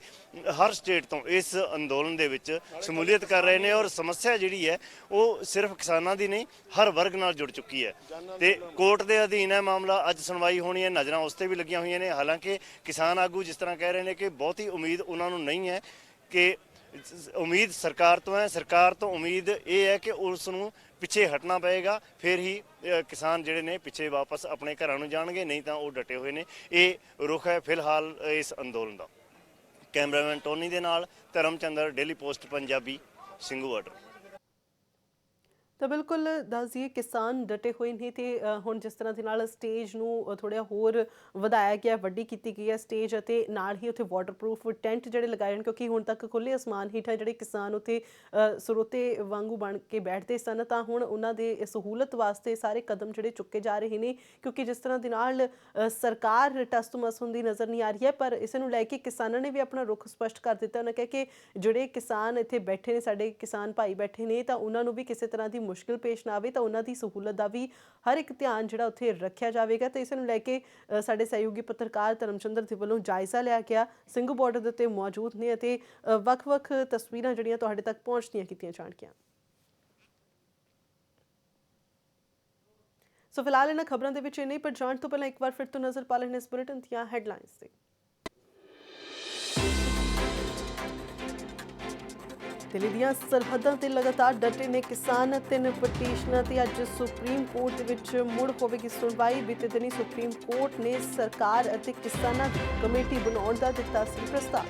ਹਰ ਸਟੇਟ ਤੋਂ ਇਸ ਅੰਦੋਲਨ ਦੇ ਵਿੱਚ ਸ਼ਮੂਲੀਅਤ ਕਰ ਰਹੇ ਨੇ, ਔਰ ਸਮੱਸਿਆ ਜਿਹੜੀ ਹੈ ਉਹ ਸਿਰਫ ਕਿਸਾਨਾਂ ਦੀ ਨਹੀਂ, ਹਰ ਵਰਗ ਨਾਲ ਜੁੜ ਚੁੱਕੀ ਹੈ। ਤੇ ਕੋਰਟ ਦੇ ਅਧੀਨ ਹੈ ਮਾਮਲਾ, ਅੱਜ ਸੁਣਵਾਈ ਹੋਣੀ ਹੈ, ਨਜ਼ਰਾਂ ਉਸ ਤੇ ਵੀ ਲੱਗੀਆਂ ਹੋਈਆਂ ਨੇ। ਹਾਲਾਂਕਿ ਕਿਸਾਨ ਆਗੂ ਜਿਸ ਤਰ੍ਹਾਂ ਕਹਿ ਰਹੇ ਨੇ ਕਿ ਬਹੁਤੀ ਉਮੀਦ ਉਹਨਾਂ ਨੂੰ ਨਹੀਂ ਹੈ, ਕਿ ਉਮੀਦ ਸਰਕਾਰ ਤੋਂ ਹੈ। ਸਰਕਾਰ ਤੋਂ ਉਮੀਦ ਇਹ ਹੈ ਕਿ ਉਸ ਨੂੰ ਪਿੱਛੇ ਹਟਣਾ ਪਏਗਾ, ਫਿਰ ਹੀ ਕਿਸਾਨ ਜਿਹੜੇ ਨੇ ਪਿੱਛੇ ਵਾਪਸ ਆਪਣੇ ਘਰਾਂ ਨੂੰ ਜਾਣਗੇ, ਨਹੀਂ ਤਾਂ ਉਹ ਡਟੇ ਹੋਏ ਨੇ। ਇਹ ਰੁਖ ਹੈ ਫਿਲਹਾਲ ਇਸ ਅੰਦੋਲਨ ਦਾ। ਕੈਮਰਾਮੈਨ ਟੋਨੀ ਦੇ ਨਾਲ Dharamchandar, Daily Post Punjabi, Singhu border. ਤਾਂ ਬਿਲਕੁਲ ਦੱਸ ਦਈਏ, ਕਿਸਾਨ ਡਟੇ ਹੋਏ ਨੇ ਤੇ ਹੁਣ ਜਿਸ ਤਰ੍ਹਾਂ ਦੇ ਨਾਲ ਸਟੇਜ ਨੂੰ ਥੋੜ੍ਹਾ ਹੋਰ ਵਧਾਇਆ ਗਿਆ, ਵੱਡੀ ਕੀਤੀ ਗਈ ਹੈ ਸਟੇਜ, ਅਤੇ ਨਾਲ ਹੀ ਉੱਥੇ ਵਾਟਰਪ੍ਰੂਫ ਟੈਂਟ ਜਿਹੜੇ ਲਗਾਏ ਹਨ, ਕਿਉਂਕਿ ਹੁਣ ਤੱਕ ਖੁੱਲ੍ਹੇ ਅਸਮਾਨ ਹੇਠਾਂ ਜਿਹੜੇ ਕਿਸਾਨ ਉੱਥੇ ਸਰੋਤੇ ਵਾਂਗੂ ਬਣ ਕੇ ਬੈਠਦੇ ਸਨ, ਤਾਂ ਹੁਣ ਉਹਨਾਂ ਦੇ ਸਹੂਲਤ ਵਾਸਤੇ ਸਾਰੇ ਕਦਮ ਜਿਹੜੇ ਚੁੱਕੇ ਜਾ ਰਹੇ ਨੇ। ਕਿਉਂਕਿ ਜਿਸ ਤਰ੍ਹਾਂ ਦੇ ਨਾਲ ਸਰਕਾਰ ਟਸਤਮਸ ਹੁੰਦੀ ਨਜ਼ਰ ਨਹੀਂ ਆ ਰਹੀ ਹੈ, ਪਰ ਇਸ ਨੂੰ ਲੈ ਕੇ ਕਿਸਾਨਾਂ ਨੇ ਵੀ ਆਪਣਾ ਰੁਖ ਸਪਸ਼ਟ ਕਰ ਦਿੱਤਾ। ਉਹਨਾਂ ਕਿਹਾ ਕਿ ਜਿਹੜੇ ਕਿਸਾਨ ਇੱਥੇ ਬੈਠੇ ਨੇ, ਸਾਡੇ ਕਿਸਾਨ ਭਾਈ ਬੈਠੇ ਨੇ, ਤਾਂ ਉਹਨਾਂ ਨੂੰ ਵੀ ਕਿਸੇ ਤਰ੍ਹਾਂ ਦੀ ਮੁਸ਼ਕਿਲ ਪੇਸ਼ ਨਾ ਆਵੇ, ਤਾਂ ਉਹਨਾਂ ਦੀ ਸਹੂਲਤ ਦਾ ਵੀ ਹਰ ਇੱਕ ਧਿਆਨ ਜਿਹੜਾ ਉੱਥੇ ਰੱਖਿਆ ਜਾਵੇਗਾ। ਤੇ ਇਸ ਨੂੰ ਲੈ ਕੇ ਸਾਡੇ ਸਹਿਯੋਗੀ ਪੱਤਰਕਾਰ ਧਰਮਚੰਦਰ ਦੇ ਵੱਲੋਂ ਜਾਇਜ਼ਾ ਲਿਆ ਗਿਆ, ਸਿੰਘੂ ਬਾਰਡਰ ਦੇ ਉੱਤੇ ਮੌਜੂਦ ਨੇ ਅਤੇ ਵੱਖ-ਵੱਖ ਤਸਵੀਰਾਂ ਜਿਹੜੀਆਂ ਤੁਹਾਡੇ ਤੱਕ ਪਹੁੰਚਦੀਆਂ ਕੀਤੀਆਂ ਜਾਣਗੀਆਂ। ਸੋ ਫਿਲਹਾਲ ਇਹਨਾਂ ਖਬਰਾਂ ਦੇ ਵਿੱਚ ਇੰਨੇ, ਪਰ ਜਾਣ ਤੋਂ ਪਹਿਲਾਂ ਇੱਕ ਵਾਰ ਫਿਰ ਤੋਂ ਨਜ਼ਰ ਪਾ ਲੈਣੇ ਇਸ ਬੁਲੇਟਿਨ ਦੀਆਂ ਹੈਡਲਾਈਨਸ ਤੇ। ਦਿੱਲੀ ਦੀਆਂ ਸਰਹੱਦਾਂ ਤੇ ਲਗਾਤਾਰ ਡਟੇ ਨੇ ਕਿਸਾਨ। 3 ਪਟੀਸ਼ਨਾਂ ਤੇ ਅੱਜ ਸੁਪਰੀਮ ਕੋਰਟ ਦੇ ਵਿੱਚ ਮੁੜ ਹੋਵੇਗੀ ਸੁਣਵਾਈ। ਬੀਤੇ ਦਿਨੀ ਸੁਪਰੀਮ ਕੋਰਟ ਨੇ ਸਰਕਾਰ ਅਤੇ ਕਿਸਾਨਾਂ ਦੀ ਕਮੇਟੀ ਬਣਾਉਣ ਦਾ ਦਿੱਤਾ ਸੀ ਪ੍ਰਸਤਾਵ।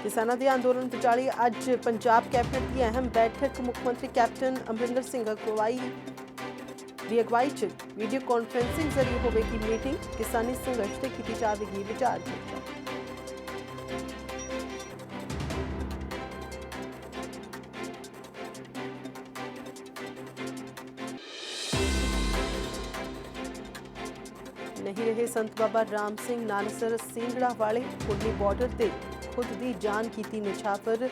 ਕਿਸਾਨਾਂ ਦੇ ਅੰਦੋਲਨ ਵਿਚਾਲੇ ਅੱਜ ਪੰਜਾਬ ਕੈਬਨਿਟ ਦੀ ਅਹਿਮ ਬੈਠਕ ਮੁੱਖ ਮੰਤਰੀ ਕੈਪਟਨ ਅਮਰਿੰਦਰ ਸਿੰਘ ਦੀ ਅਗਵਾਈ 'ਚ ਵੀਡੀਓ ਕਾਨਫਰੰਸਿੰਗ ਜ਼ਰੀਏ ਹੋਵੇਗੀ ਮੀਟਿੰਗ। ਕਿਸਾਨੀ ਸੰਘਰਸ਼ ਤੇ ਕੀਤੀ ਜਾਵੇਗੀ ਵਿਚਾਰ ਚਰਚਾ। नहीं रहे संत बाबा राम सिंह नानसर ਸਿੰਘੜਾ वाले पुरली बॉर्डर ਤੇ खुद ਦੀ जान ਕੀਤੀ ਨਿਛਾਵਰ।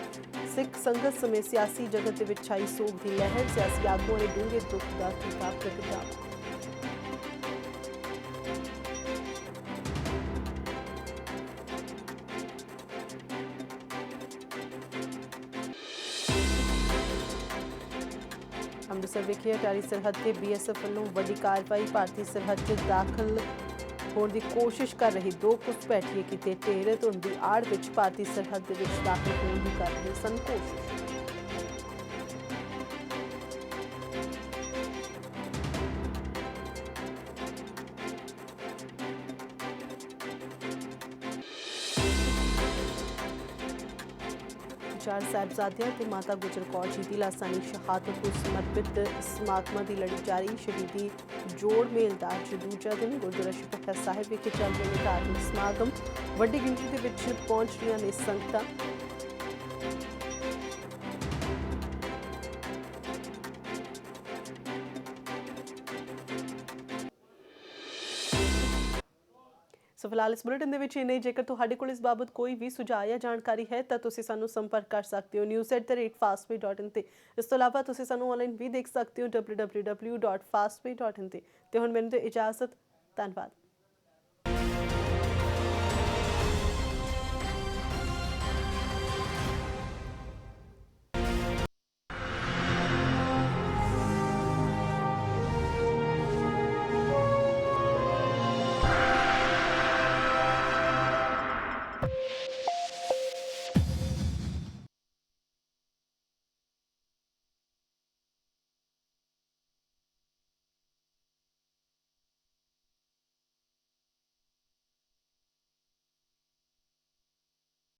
सिख संगत ਸਮੇਤ ਸਿਆਸੀ ਜਗਤ ਦੇ ਵਿੱਚ ਛਾਈ ਸੋਗ ਦੀ ਲਹਿਰ। ਸਿਆਸੀ ਆਗੂਆਂ ਨੇ ਡੂੰਘੇ ਦੁੱਖ ਦਾ ਕੀਤਾ ਪ੍ਰਗਟਾਵਾ। ਅੰਮ੍ਰਿਤਸਰ ਵਿਖੇ ਅਟਾਰੀ ਸਰਹੱਦ ਤੇ BSF ਵੱਲੋਂ ਵੱਡੀ ਕਾਰਵਾਈ। ਭਾਰਤੀ ਸਰਹੱਦ 'ਚ ਦਾਖਲ ਹੋਣ ਦੀ ਕੋਸ਼ਿਸ਼ ਕਰ ਰਹੀ 2 ਘੁਸਪੈਠੀਏ ਕੀਤੇ ਢੇਰ। ਧੁੰਦ ਦੀ ਆੜ ਵਿੱਚ ਭਾਰਤੀ ਸਰਹੱਦ ਦੇ ਵਿੱਚ ਦਾਖਲ ਹੋਣ ਦੀ ਕਰ ਰਹੇ ਸਨ ਕੋਸ਼ਿਸ਼। ਚਾਰ ਸਾਹਿਬਜ਼ਾਦਿਆਂ ਤੇ ਮਾਤਾ ਗੁਜਰ ਕੌਰ ਜੀ ਦੀ ਲਾਸਾਨੀ ਸ਼ਹਾਦਤ ਨੂੰ ਸਮਰਪਿਤ ਸਮਾਗਮਾਂ ਦੀ ਲੜੀ ਜਾਰੀ। ਸ਼ਹੀਦੀ ਜੋੜ ਮੇਲ ਦਾ ਅੱਜ ਦੂਜਾ ਦਿਨ ਗੁਰਦੁਆਰਾ ਸ਼ਹੀਦਾਂ ਸਾਹਿਬ ਵਿਖੇ ਚੱਲ ਰਹੇ ਨੇ ਧਾਰਮਿਕ ਸਮਾਗਮ। ਵੱਡੀ ਗਿਣਤੀ ਦੇ ਵਿੱਚ ਪਹੁੰਚ ਰਹੀਆਂ ਨੇ ਸੰਗਤਾਂ। ਸੋ ਫਿਲਹਾਲ ਇਸ ਬੁਲੇਟਿਨ ਦੇ ਵਿੱਚ ਇੰਨਾ ਹੀ। ਜੇਕਰ ਤੁਹਾਡੇ ਕੋਲ ਇਸ ਬਾਬਤ ਕੋਈ ਵੀ ਸੁਝਾਅ ਜਾਂ ਜਾਣਕਾਰੀ ਹੈ ਤਾਂ ਤੁਸੀਂ ਸਾਨੂੰ ਸੰਪਰਕ ਕਰ ਸਕਦੇ ਹੋ news@fastway.in ਤੇ। ਇਸ ਤੋਂ ਇਲਾਵਾ ਤੁਸੀਂ ਸਾਨੂੰ ਆਨਲਾਈਨ ਵੀ ਦੇਖ ਸਕਦੇ ਹੋ www.fastway.in ਤੇ। ਹੁਣ ਮੈਨੂੰ ਤੇ ਇਜਾਜ਼ਤ। ਧੰਨਵਾਦ।